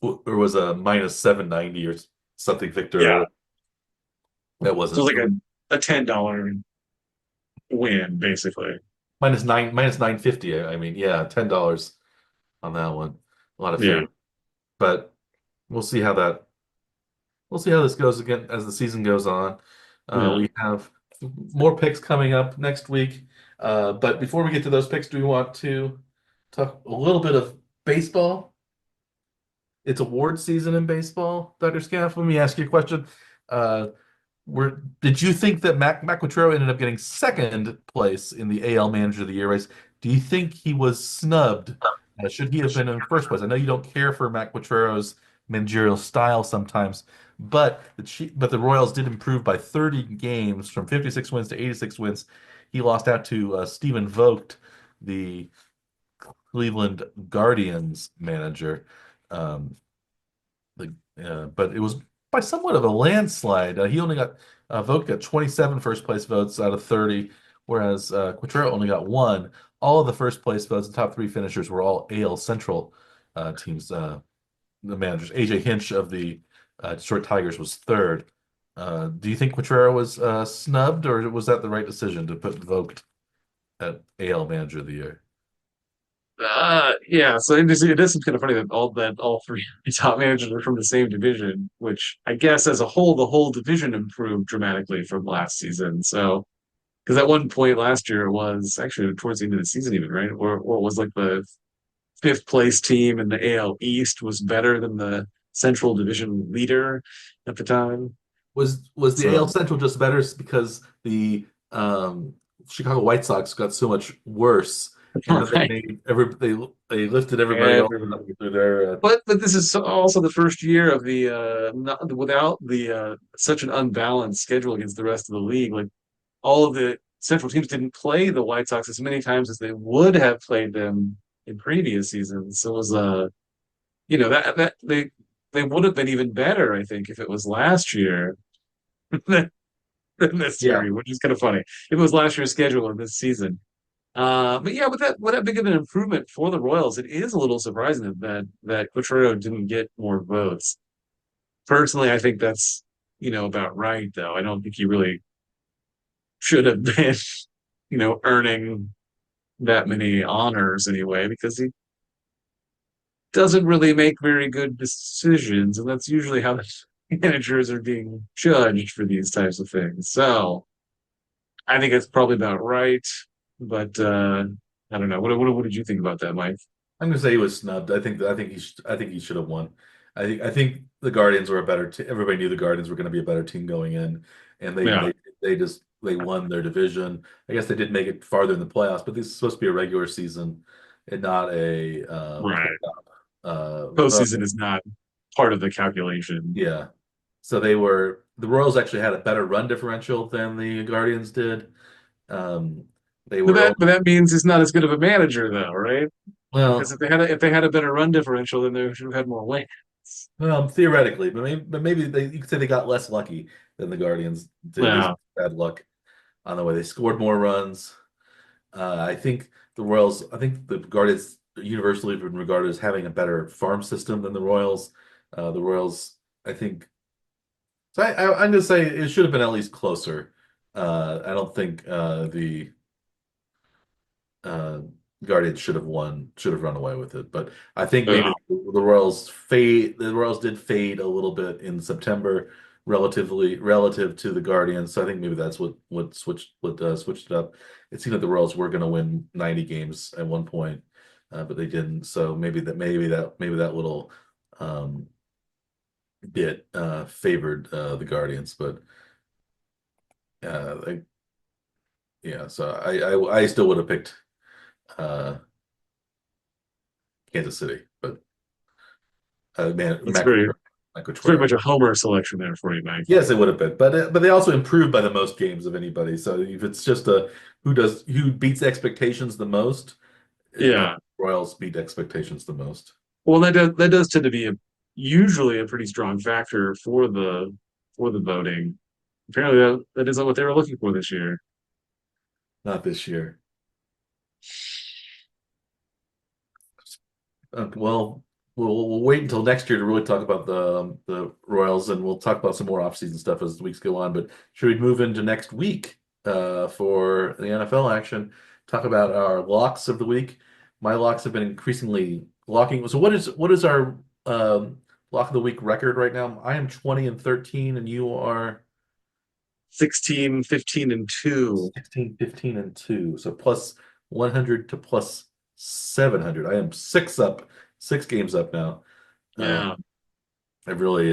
or was a minus 790 or something, Victor. Yeah. That So wasn't it's like a $10 win, basically. minus 950. I mean, yeah, $10 on that one. A lot of Yeah. favor, but we'll see how that we'll see how this goes again as the season goes on. Yeah. We have more picks coming up next week. But before we get to those picks, do we want to talk a little bit of baseball? It's award season in baseball, Dr. Scaff. Let me ask you a question. Uh, did you think that Matt Quatraro ended up getting second place in the AL Manager of the Year race? Do you think he was snubbed? Should he have been in first place? I know you don't care for Matt Quatraro's managerial style sometimes, but the Royals did improve by 30 games from 56 wins to 86 wins. He lost out to Stephen Vogt, the Cleveland Guardians manager. Um, but it was by somewhat of a landslide. He only got Vogt got 27 first place votes out of 30, whereas Quatraro only got one. All of the first place votes, the top three finishers, were all AL Central teams. The managers, AJ Hinch of the Detroit Tigers was third. Do you think Quatraro was snubbed, or was that the right decision to put Vogt at AL Manager of the Year? Yeah, so it is kind of funny that all three top managers are from the same division, which I guess as a whole, the whole division improved dramatically from last season. So, because at one point last year it was actually towards the end of the season, even right, or it was like the fifth place team in the AL East was better than the Central Division leader at the time. Was the AL So, Central just better because the Chicago White Sox got so much worse, and then they right. made they lifted everybody else Every, up through their but this is also the first year of the not, without the such an unbalanced schedule against the rest of the league. Like all of the Central teams didn't play the White Sox as many times as they would have played them in previous seasons. So it was that they would have been even better, I think, if it was last year than this yeah. year, which is kind of funny. If it was last year's schedule or this season. But yeah, with that big of an improvement for the Royals, it is a little surprising that Quatraro didn't get more votes. Personally, I think that's about right, though. I don't think he really should have been, earning that many honors anyway, because he doesn't really make very good decisions, and that's usually how the managers are being judged for these types of things. So I think it's probably about right, but I don't know. What did you think about that, Mike? I'm gonna say he was snubbed. I think he should have won. I think the Guardians were a better team. Everybody knew the Guardians were going to be a better team going in, and Yeah, they won their division. I guess they did make it farther in the playoffs, but this is supposed to be a regular season and not a right. playoff vote. Postseason is not part of the calculation. Yeah. So the Royals actually had a better run differential than the Guardians did. Um, they But were that only, but that means he's not as good of a manager, though, right? Because well, if they had a better run differential, then they should have had more wins. theoretically, but maybe you could say they got less lucky than the Guardians did. They just Yeah, had bad luck on the way. They scored more runs. I think the Guardians universally been regarded as having a better farm system than the Royals. The Royals, I think, so I'm going to say it should have been at least closer. I don't think the uh, Guardians should have run away with it. But I think maybe yeah, the Royals did fade a little bit in September relative to the Guardians. So I think maybe that's what switched it up. It seemed like the Royals were going to win 90 games at one point, but they didn't. So maybe that little um, bit favored the Guardians, but like, yeah. So I still would have picked uh, Kansas City, but that's very Matt it's very Quatraro. much a homer selection there for you, Mike. Yes, it would have been, but they also improved by the most games of anybody. So if it's just a who beats expectations the most, Yeah. Royals beat expectations the most. Well, that does tend to be a usually a pretty strong factor for the voting. Apparently, that isn't what they were looking for this year. Not this year. Well, we'll wait until next year to really talk about the Royals, and we'll talk about some more offseason stuff as the weeks go on. But should we move into next week for the NFL action? Talk about our locks of the week. My locks have been increasingly locking. So what is our lock of the week record right now? I am 20-13, and you are 16, 15, and 2. 16, 15, and 2. So plus 100 to plus 700. I am six up, 6 games up now. Uh, Yeah. I really,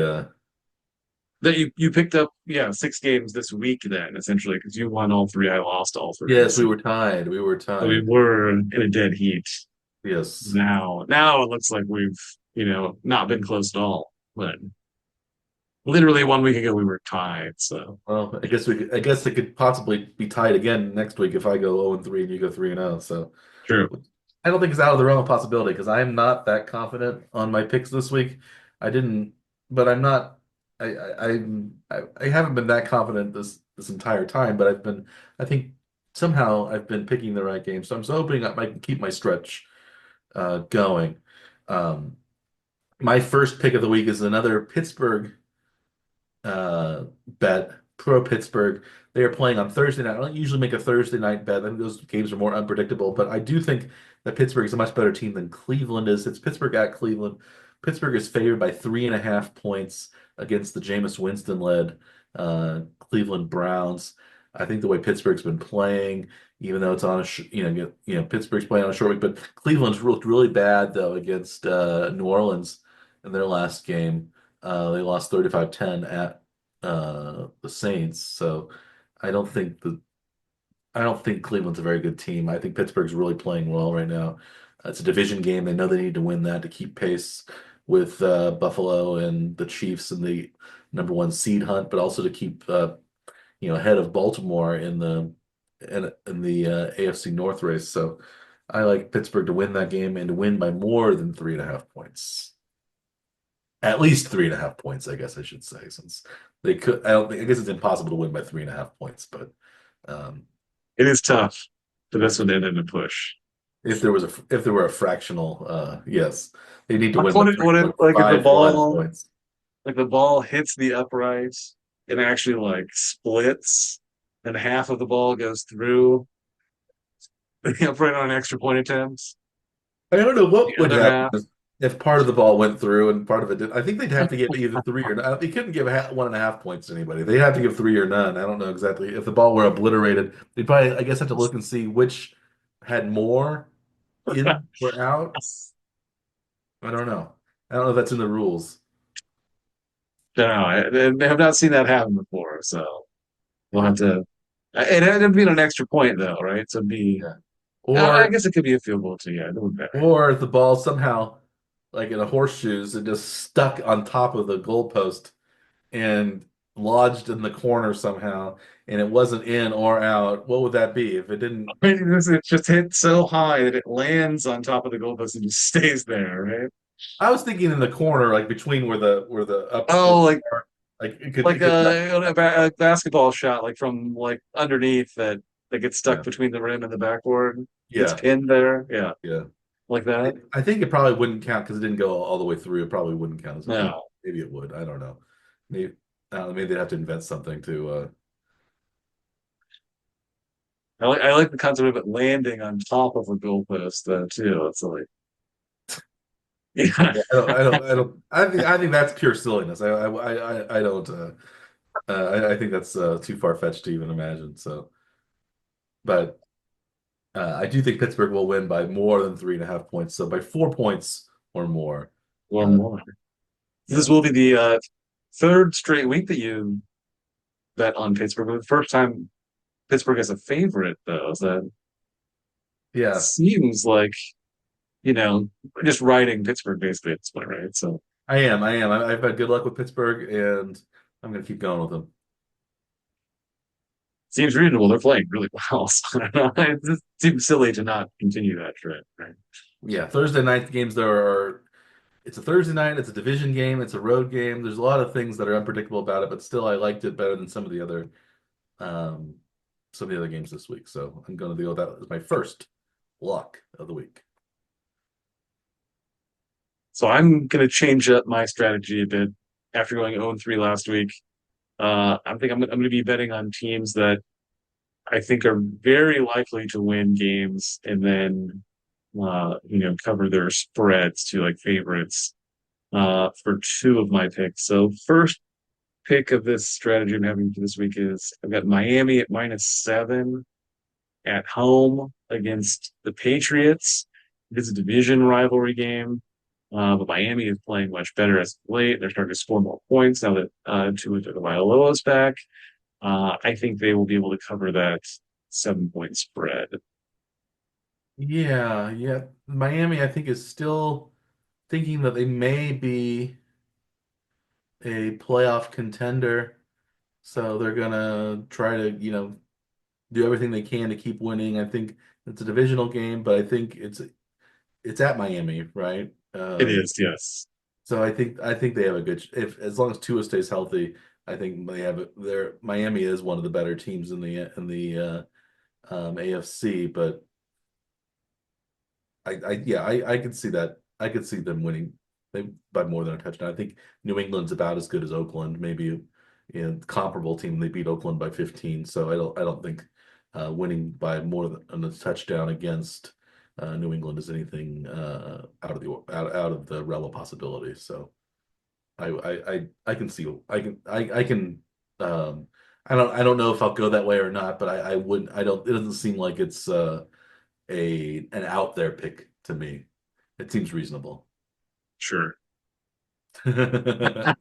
That you picked up, yeah, 6 games this week then, essentially, because you won all three. I lost all three. yes, we So, were tied. We were so we tied. were in a dead heat. Yes. Now it looks like we've, not been close at all. But literally 1 week ago we were tied. So Well, I guess it could possibly be tied again next week if I go 0-3 and you go 3-0. So true. I don't think it's out of the realm of possibility because I am not that confident on my picks this week. I didn't, but I'm not. I haven't been that confident this entire time. But I think somehow I've been picking the right game. So I'm so hoping I might keep my stretch going. Um, my first pick of the week is another Pittsburgh bet, pro Pittsburgh. They are playing on Thursday night. I don't usually make a Thursday night bet. I think those games are more unpredictable, but I do think that Pittsburgh is a much better team than Cleveland is. It's Pittsburgh at Cleveland. Pittsburgh is favored by 3.5 points against the Jameis Winston-led Cleveland Browns. I think the way Pittsburgh's been playing, even though it's on a Pittsburgh's playing on a short week, but Cleveland's looked really bad though against New Orleans in their last game. They lost 35-10 at the Saints. So I don't think the I don't think Cleveland's a very good team. I think Pittsburgh's really playing well right now. It's a division game. They know they need to win that to keep pace with Buffalo and the Chiefs in the number one seed hunt, but also to keep ahead of Baltimore in the AFC North race. So I like Pittsburgh to win that game and to win by more than 3.5 points. At least 3.5 points, I guess I should say, since they could. I don't think. I guess it's impossible to win by 3.5 points, but um, It is tough, but that's what they ended to push. if there were a fractional, yes, they need to Like win by like if the 5 ball points. like the ball hits the upright and actually like splits and half of the ball goes through the upright on an extra point attempt. I don't know The what would other happen half. if part of the ball went through and part of it did. I think they'd have to give either three or none. They couldn't give 1.5 points to anybody. They'd have to give three or none. I don't know exactly. If the ball were obliterated, they'd probably, I guess, have to look and see which had more in or out. I don't know. I don't know if that's in the rules. They have not seen that happen before, so we'll have Yeah. to. It ended up being an extra point though, right? So it'd be. Yeah. I Or guess it could be a field goal too. Yeah, it would be better. or if the ball somehow, like in a horseshoes, it just stuck on top of the goalpost and lodged in the corner somehow, and it wasn't in or out, what would that be if it didn't? I mean, it just hit so high that it lands on top of the goalpost and just stays there, right? I was thinking in the corner, like between where the up where Oh, the bar, like it like could a basketball shot, like from like underneath that gets stuck yeah between the rim and the backboard. Gets yeah pinned there. Yeah, yeah. like that. I think it probably wouldn't count because it didn't go all the way through. It probably wouldn't count as a field. No, Maybe it would. I don't know. Maybe maybe they'd have to invent something to. I like the concept of it landing on top of a goalpost though too. It's like, yeah, Yeah, I think that's pure silliness. I don't. I think that's too far fetched to even imagine. So, but I do think Pittsburgh will win by more than 3.5 points. So by 4 points or more. one Uh, more. This yeah, will be the third straight week that you bet on Pittsburgh. The first time Pittsburgh as a favorite, though. So that yeah, seems like, you know, just riding Pittsburgh basically at this point, right? So I am. I am. I've had good luck with Pittsburgh, and I'm going to keep going with them. seems reasonable. They're playing really well. So I don't know. It just seems silly to not continue that trend, right? Yeah, Thursday night games there are. it's a Thursday night, it's a division game, it's a road game. There's a lot of things that are unpredictable about it, but still I liked it better than um some of the other games this week. So I'm gonna go with that as my first lock of the week. So I'm going to change up my strategy a bit after going 0-3 last week. I'm going to be betting on teams that I think are very likely to win games and then cover their spreads to like favorites for two of my picks. So first pick of this strategy I'm having for this week is I've got Miami at -7 at home against the Patriots. It's a division rivalry game. But Miami is playing much better as of late. They're starting to score more points now that Tua Tagovailoa is back. I think they will be able to cover that 7-point spread. Yeah, yeah. Miami, I think, is still thinking that they may be a playoff contender. So they're gonna try to, do everything they can to keep winning. I think it's a divisional game, but I think it's at Miami, right? It is, yes. So I think they have a good if as long as Tua stays healthy, I think they have their Miami is one of the better teams in the AFC, but I could see that. I could see them winning by more than a touchdown. I think New England's about as good as Oakland, maybe comparable team. They beat Oakland by 15, so I don't think winning by more than a touchdown against New England is anything out of the realm of possibility. So I can see I can I don't know if I'll go that way or not, but I wouldn't I don't it doesn't seem like it's an out there pick to me. It seems reasonable. Sure. It's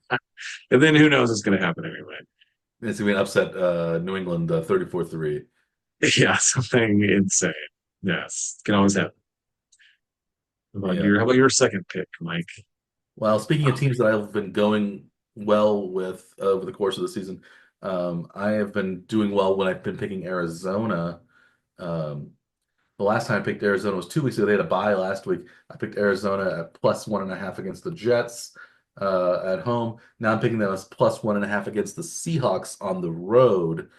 And then who knows what's going to happen anyway. gonna be an upset New England 34-3. Yeah, something insane. Yes, can always happen. Yeah. How about your second pick, Mike? Well, speaking of teams that I've been going well with over the course of the season, I have been doing well when I've been picking Arizona. Um, The last time I picked Arizona was 2 weeks ago. They had a bye last week. I picked Arizona at +1.5 against the Jets at home. Now I'm picking them as +1.5 against the Seahawks on the road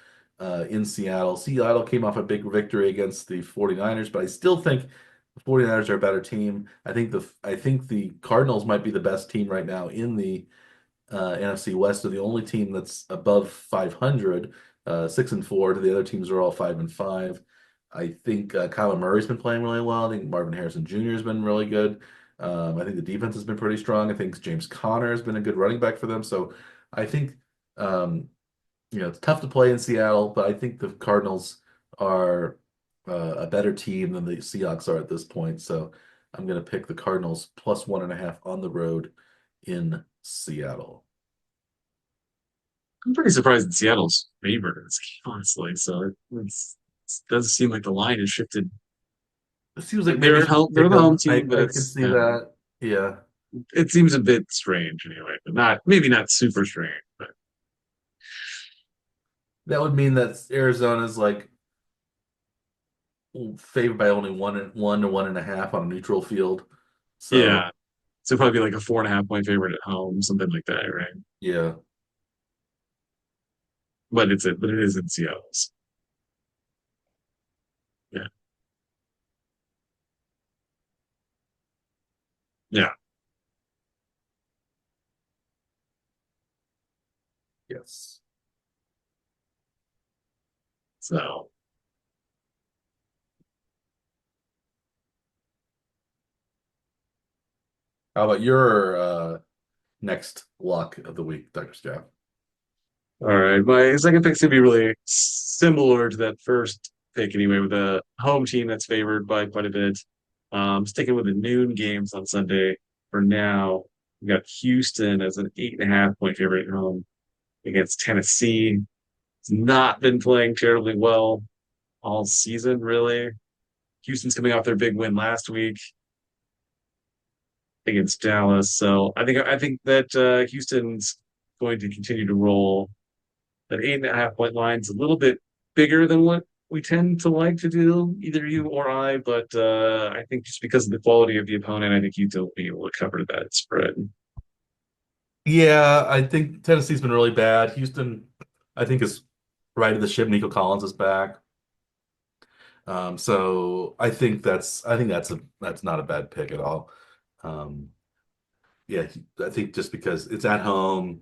in Seattle. Seattle came off a big victory against the 49ers, but I still think the 49ers are a better team. I think the Cardinals might be the best team right now in the NFC West. Are the only team that's above 500, 6-4. The other teams are all 5-5. I think Kyler Murray's been playing really well. I think Marvin Harrison Jr. has been really good. I think the defense has been pretty strong. I think James Conner has been a good running back for them. So I think um, it's tough to play in Seattle, but I think the Cardinals are a better team than the Seahawks are at this point. So I'm going to pick the Cardinals +1.5 on the road in Seattle. I'm pretty surprised that Seattle's favored in this game, honestly. So it does seem like the line has shifted. It seems like Like maybe they're he at home, should they're take the home them. team, but I can see that. Yeah. it seems a bit strange anyway. But not maybe not super strange, but That would mean that Arizona's like favored by only one to 1.5 on a neutral field. So yeah. So probably like a 4.5 point favorite at home, something like that, right? yeah. But it is in Seattle. So, yeah. Yeah. Yes. So How about your next lock of the week, Dr. Scout? all right. My second pick's gonna be really similar to that first pick anyway, with a home team that's favored by quite a bit. Sticking with the noon games on Sunday for now. We got Houston as an 8.5 point favorite at home against Tennessee. It's not been playing terribly well all season, really. Houston's coming off their big win last week against Dallas. So I think that Houston's going to continue to roll. That 8.5 point line's a little bit bigger than what we tend to like to do, either you or I, but I think just because of the quality of the opponent, I think you will be able to cover that spread. Yeah, I think Tennessee's been really bad. Houston, I think, is righted the ship. Nico Collins is back. So I think that's not a bad pick at all. Um, yeah, I think just because it's at home,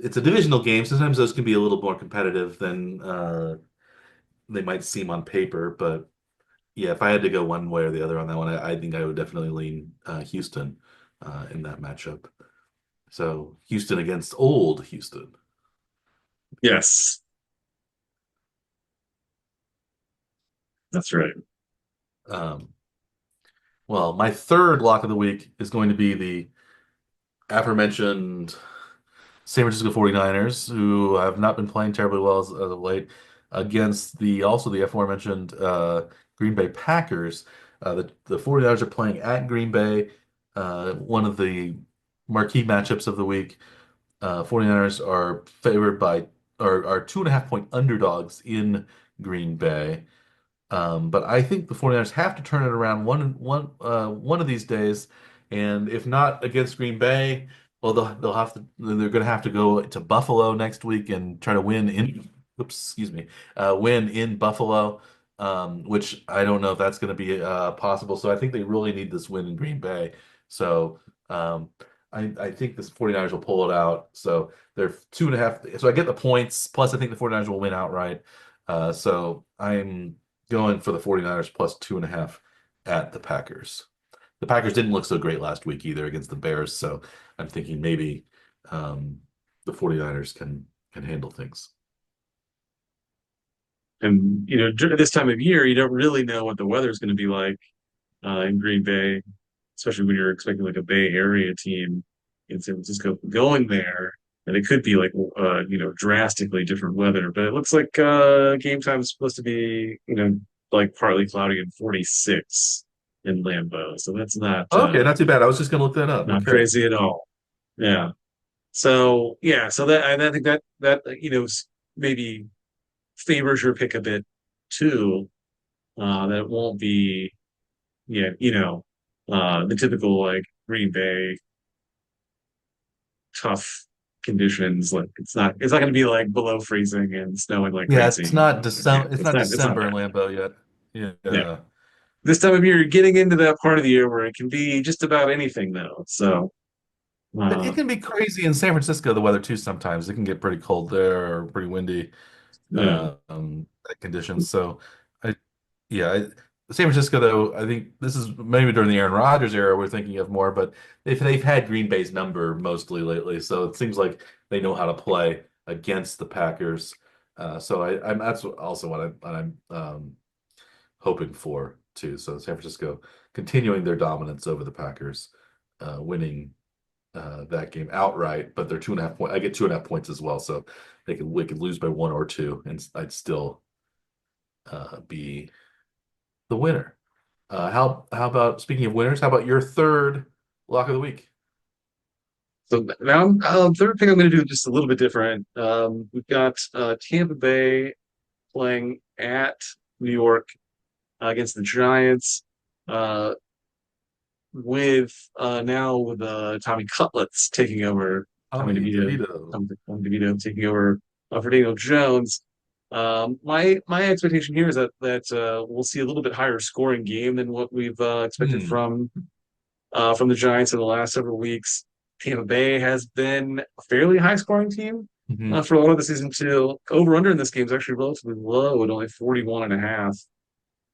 it's a divisional game. Sometimes those can be a little more competitive than they might seem on paper. But yeah, if I had to go one way or the other on that one, I think I would definitely lean Houston in that matchup. So Houston against old Houston. Yes, that's right. Um, well, my third lock of the week is going to be the aforementioned San Francisco 49ers, who have not been playing terribly well as of late, against the aforementioned Green Bay Packers. The 49ers are playing at Green Bay, one of the marquee matchups of the week. 49ers are favored by are 2.5 point underdogs in Green Bay. But I think the 49ers have to turn it around one of these days. And if not against Green Bay, well, they're going to have to go to Buffalo next week and try to excuse me, win in Buffalo, which I don't know if that's going to be possible. So I think they really need this win in Green Bay. So um, I think the 49ers will pull it out. So they're 2.5. So I get the points. Plus, I think the 49ers will win outright. So I'm going for the 49ers plus 2.5 at the Packers. The Packers didn't look so great last week either against the Bears, so I'm thinking maybe um, the 49ers can handle things. And during this time of year, you don't really know what the weather's going to be like in Green Bay, especially when you're expecting like a Bay Area team in San Francisco going there, and it could be like drastically different weather. But it looks like game time is supposed to be like partly cloudy and 46 in Lambeau, so that's Okay, not too bad. I was just going to look that up. not Okay. crazy at all. Yeah. So yeah, so that I think that maybe favors your pick a bit too. That it won't be yeah, the typical like Green Bay tough conditions. Like it's not going to be like below freezing and snowing like Yeah, crazy. Yeah, It's not it's not December in that. Lambeau yet. Yeah. Yeah. This time of year, you're getting into that part of the year where it can be just about anything though. So It uh, can be crazy in San Francisco, the weather too, sometimes. It can get pretty cold there or pretty windy yeah, conditions. So I Yeah, San Francisco though, I think this is maybe during the Aaron Rodgers era we're thinking of more, but they've had Green Bay's number mostly lately, so it seems like they know how to play against the Packers. So I'm that's also what I'm hoping for too. So San Francisco continuing their dominance over the Packers, winning that game outright, but they're 2.5 point. I get 2.5 points as well, so we could lose by one or two, and I'd still be the winner. How about speaking of winners? How about your third lock of the week? so now third pick I'm going to do just a little bit different. We've got Tampa Bay playing at New York against the Giants. Uh, with now with Tommy Cutlets taking over, Tommy Tommy DeVito, DeVito. Tommy DeVito taking over for Daniel Jones. My expectation here is that we'll see a little bit higher scoring game than what we've expected Hmm. from the Giants in the last several weeks. Tampa Bay has been a fairly high scoring team Hmm. for a lot of the season too. Over under in this game is actually relatively low at only 41.5.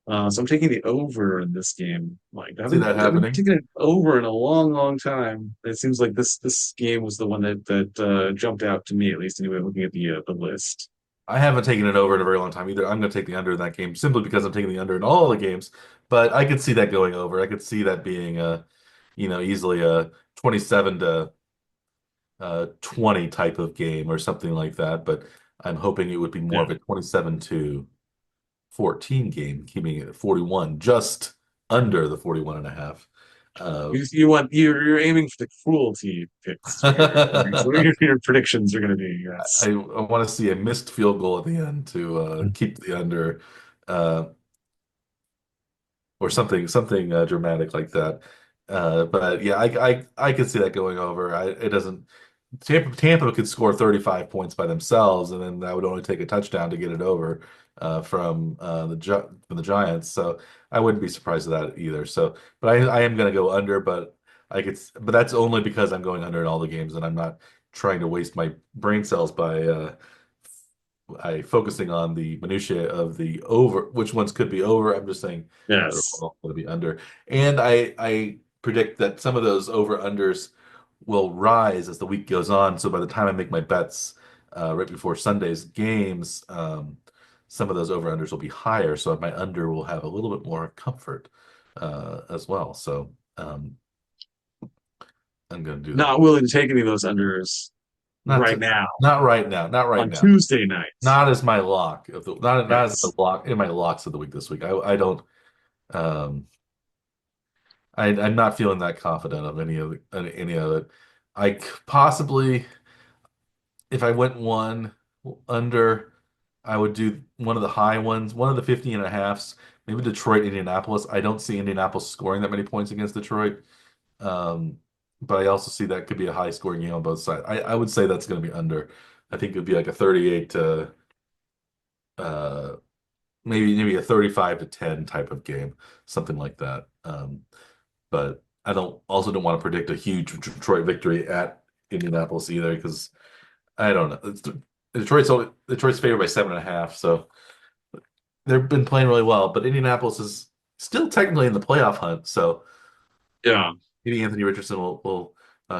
So I'm taking the over in this game. Like See that I've been happening. taking it over in a long, long time. It seems like this game was the one that jumped out to me at least anyway, looking at the list. I haven't taken it over in a very long time either. I'm going to take the under in that game simply because I'm taking the under in all the games. But I could see that going over. I could see that being easily a 27 to 20 type of game or something like that. But I'm hoping it would be more Yeah. of a 27 to 14 game, keeping it at 41, just under the 41 and a half. You're aiming for the cruelty picks here. So your predictions are going to be I yes. want to see a missed field goal at the end to keep the under. uh, or something dramatic like that. But yeah, I could see that going over. It doesn't. Tampa could score 35 points by themselves, and then that would only take a touchdown to get it over from the Giants. So I wouldn't be surprised at that either. So, but I am going to go under, but but that's only because I'm going under in all the games, and I'm not trying to waste my brain cells by focusing on the minutiae of the over, which ones could be over. I'm just saying they're Yes. all going to be under, and I predict that some of those over unders will rise as the week goes on. So by the time I make my bets right before Sunday's games, some of those over-unders will be higher. So my under will have a little bit more comfort as well. So I'm going to do that. Not willing to take any of those unders Not right to, now not right now, not right on now. Tuesday night. Not as my lock of the not as the Yes. lock in my locks of the week this week. I don't um I'm not feeling that confident of any of it. Possibly if I went one under, I would do one of the high ones, one of the 50 and a halves, maybe Detroit, Indianapolis. I don't see Indianapolis scoring that many points against Detroit. Um, but I also see that could be a high scoring game on both sides. I would say that's going to be under. I think it would be like a 38 to uh, maybe a 35 to 10 type of game, something like that. But I don't want to predict a huge Detroit victory at Indianapolis either because I don't know. Detroit's favored by 7.5, so they've been playing really well. But Indianapolis is still technically in the playoff hunt, so Yeah. maybe Anthony Richardson will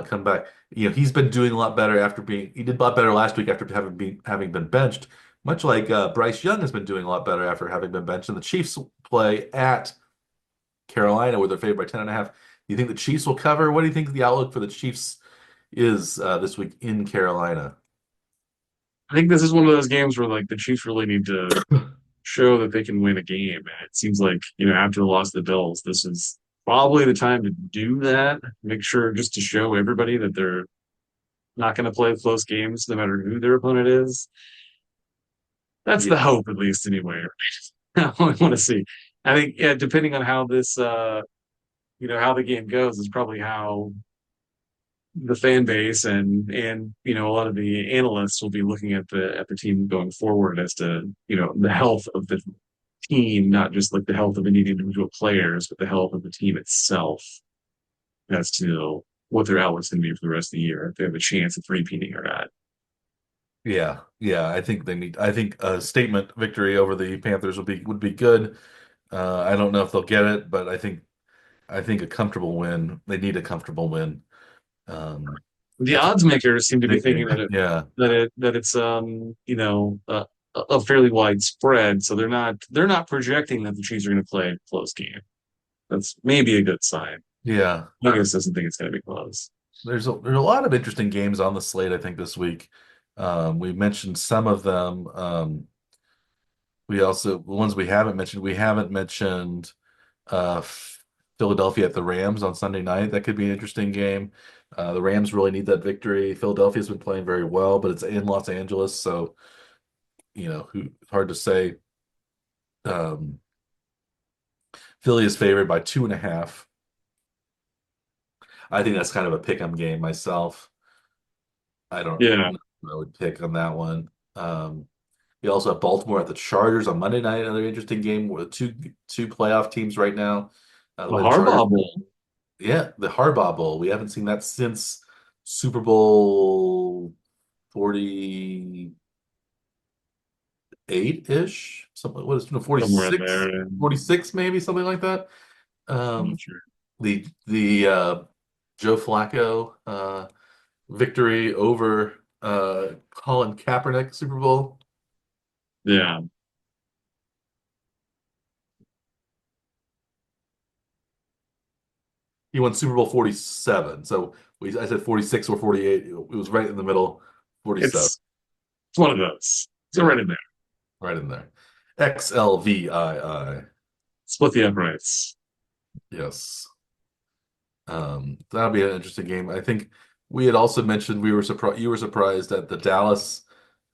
come back. He's been doing a lot better after being. He did a lot better last week after having been benched. Much like Bryce Young has been doing a lot better after having been benched. And the Chiefs play at Carolina, where they're favored by 10.5. Do you think the Chiefs will cover? What do you think the outlook for the Chiefs is this week in Carolina? I think this is one of those games where like the Chiefs really need to show that they can win a game. And it seems like, after the loss of the Bills, this is probably the time to do that. Make sure just to show everybody that they're not going to play close games no matter who their opponent is. That's Yeah, the hope, at least, anyway. I want to see. I think, yeah, depending on how this, how the game goes, is probably how the fan base and a lot of the analysts will be looking at the team going forward as to the health of the team, not just like the health of any individual players, but the health of the team itself as to what their outlook's going to be for the rest of the year, if they have a chance of repeating or not. yeah. I think a statement victory over the Panthers would be good. I don't know if they'll get it, but I think a comfortable win. They need a comfortable win. Um, The that's what odds makers seem to I'm be thinking thinking. Yeah, that it's a fairly wide spread, so they're not projecting that the Chiefs are going to play a close game. That's maybe a good sign. yeah. Vegas doesn't think it's going to be close. There's a lot of interesting games on the slate, I think, this week. We mentioned some of them. The ones we haven't mentioned uh, Philadelphia at the Rams on Sunday night. That could be an interesting game. The Rams really need that victory. Philadelphia's been playing very well, but it's in Los Angeles, so it's hard to say. Um, Philly is favored by 2.5. I think that's kind of a pick 'em game myself. I don't Yeah, know who I would pick on that one. We also have Baltimore at the Chargers on Monday night, another interesting game with two playoff teams right now. The the way the Chargers, Harbaugh Bowl. yeah, the Harbaugh Bowl. We haven't seen that since Super Bowl 48-ish. Something, what is no, Somewhere in 46, there. 46 maybe, something like that. I'm not Um, sure. the Joe Flacco victory over Colin Kaepernick Super Bowl. Yeah. He won Super Bowl 47. So I said 46 or 48. It was right in the middle, 47. It's one of those. It's Yeah, right in there. right in there. XLVII. Split the uprights. Yes. That'll be an interesting game. I think we had also mentioned we were surprised. You were surprised at the Dallas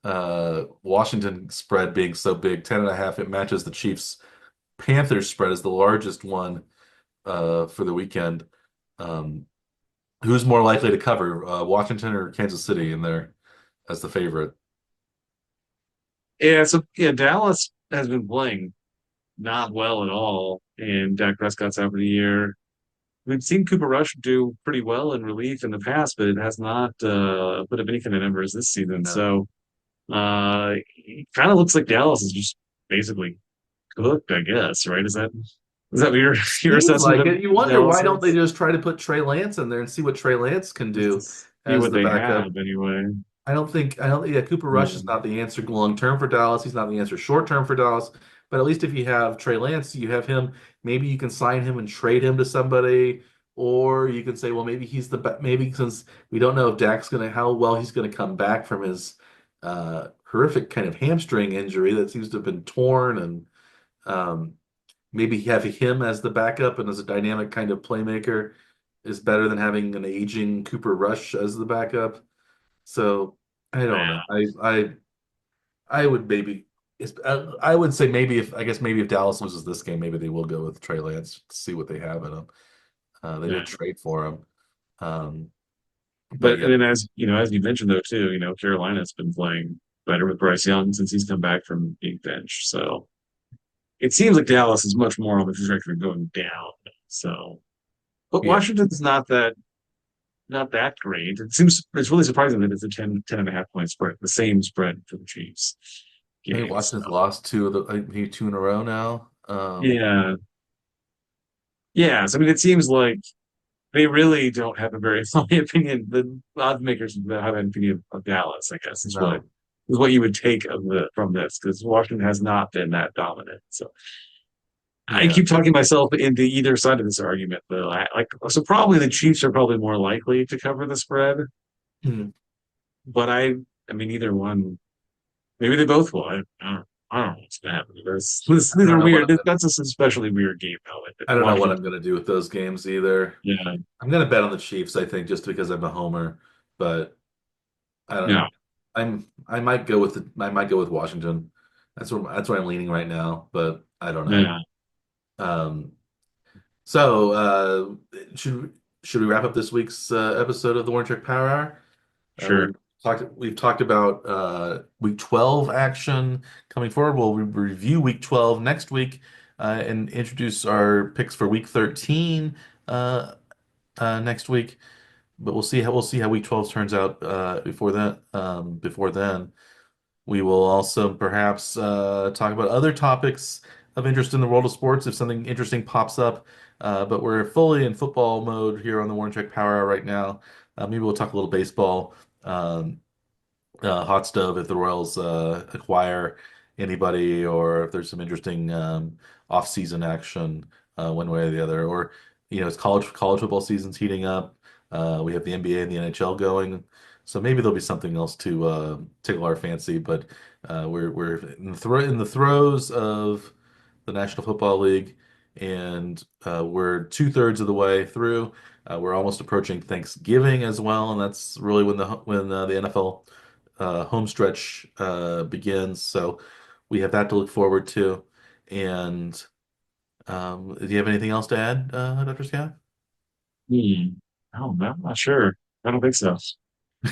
Washington spread being so big, 10.5, it matches the Chiefs Panthers spread as the largest one for the weekend. Um, who's more likely to cover, Washington or Kansas City in there as the favorite? Yeah, so yeah, Dallas has been playing not well at all, and Dak Prescott's out for the year. We've seen Cooper Rush do pretty well in relief in the past, but it has not put up any kind of numbers this season. No. So it kind of looks like Dallas is just basically cooked, I guess, right? Is that what your your Seems assessment like of it. You wonder Dallas why don't they is? just try to put Trey Lance in there and see what Trey Lance can Just to do see as what the they backup. have anyway. Yeah, Cooper Rush is Yeah. not the answer long term for Dallas. He's not the answer short term for Dallas. But at least if you have Trey Lance, you have him. Maybe you can sign him and trade him to somebody, or you can say, well, maybe maybe since we don't know if how well he's gonna come back from his horrific kind of hamstring injury that seems to have been torn, and um, maybe have him as the backup and as a dynamic kind of playmaker is better than having an aging Cooper Rush as the backup. So I don't know. I would maybe I would say maybe if I guess maybe if Dallas loses this game, maybe they will go with Trey Lance to see what they have in him. They Yeah. did trade for him. Um, but But yeah, and then as you know, as you mentioned though too, Carolina's been playing better with Bryce Young since he's come back from being benched. So it seems like Dallas is much more on the trajectory of going down. So, but yeah. Washington's not that great. It's really surprising that it's a 10.5 point spread, the same spread for the Chiefs I think games. Washington's So lost maybe two in a row now. yeah, yeah. So I mean, it seems like they really don't have a very high opinion. The odds makers don't have an opinion of Dallas, I guess, No. is what you would take from this because Washington has not been that dominant. So I Yeah. keep talking myself into either side of this argument, though. So probably the Chiefs are probably more likely to cover the spread, Hmm. but I mean, either one. Maybe they both will. I don't know what's gonna happen. I These don't are know what weird. I'm gonna That's an especially weird game though. I don't know what I'm Washington, gonna do with those games either. yeah, I'm gonna bet on the Chiefs, I think, just because I'm a homer, but I don't yeah, know. I might go with Washington. That's where I'm leaning right now, but I don't know. yeah. Um, so should we wrap up this week's episode of the Warren Check Power Hour? Sure, We've talked about week 12 action coming forward. We'll review week 12 next week and introduce our picks for week 13 uh, next week. But we'll see how week 12 turns out before that. Before then, we will also perhaps talk about other topics of interest in the world of sports if something interesting pops up. But we're fully in football mode here on the Warren Check Power Hour right now. Maybe we'll talk a little baseball. Hot stove if the Royals acquire anybody, or if there's some interesting off-season action one way or the other, or it's college football season's heating up. We have the NBA and the NHL going, so maybe there'll be something else to tickle our fancy. But we're in the throes of the National Football League, and we're two-thirds of the way through. We're almost approaching Thanksgiving as well, and that's really when the NFL home stretch begins. So we have that to look forward to. And do you have anything else to add, Dr. Scott? hmm. Oh, I'm not sure. I don't think so.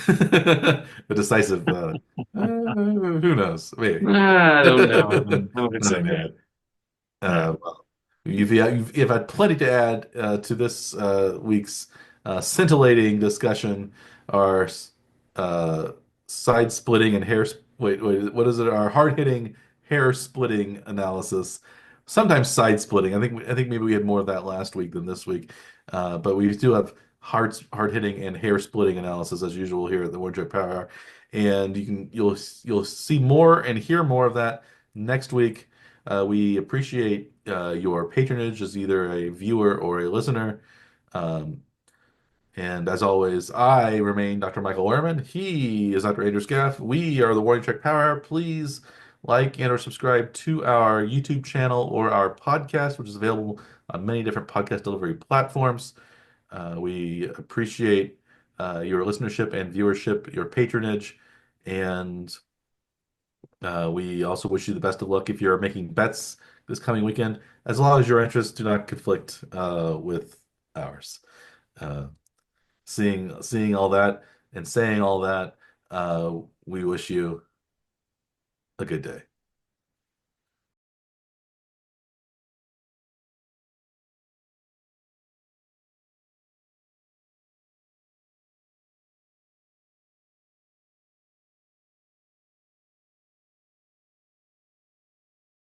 A decisive, who knows? Maybe. I don't know. I don't think so Nothing to yet. add. Yeah, Well, you've had plenty to add to this week's scintillating discussion, our uh, side splitting and wait, what is it? Our hard hitting, hair splitting analysis. Sometimes side splitting. I think maybe we had more of that last week than this week, but we do have hard hitting and hair splitting analysis as usual here at the Wardrobe Power Hour, and you'll see more and hear more of that next week. We appreciate your patronage as either a viewer or a listener. Um, and as always, I remain Dr. Michael Werman. He is Dr. Andrew Scaff. We are the Warning Track Power Hour. Please like and or subscribe to our YouTube channel or our podcast, which is available on many different podcast delivery platforms. We appreciate your listenership and viewership, your patronage, and We also wish you the best of luck if you're making bets this coming weekend, as long as your interests do not conflict with ours. Uh, seeing all that and saying all that, we wish you a good day.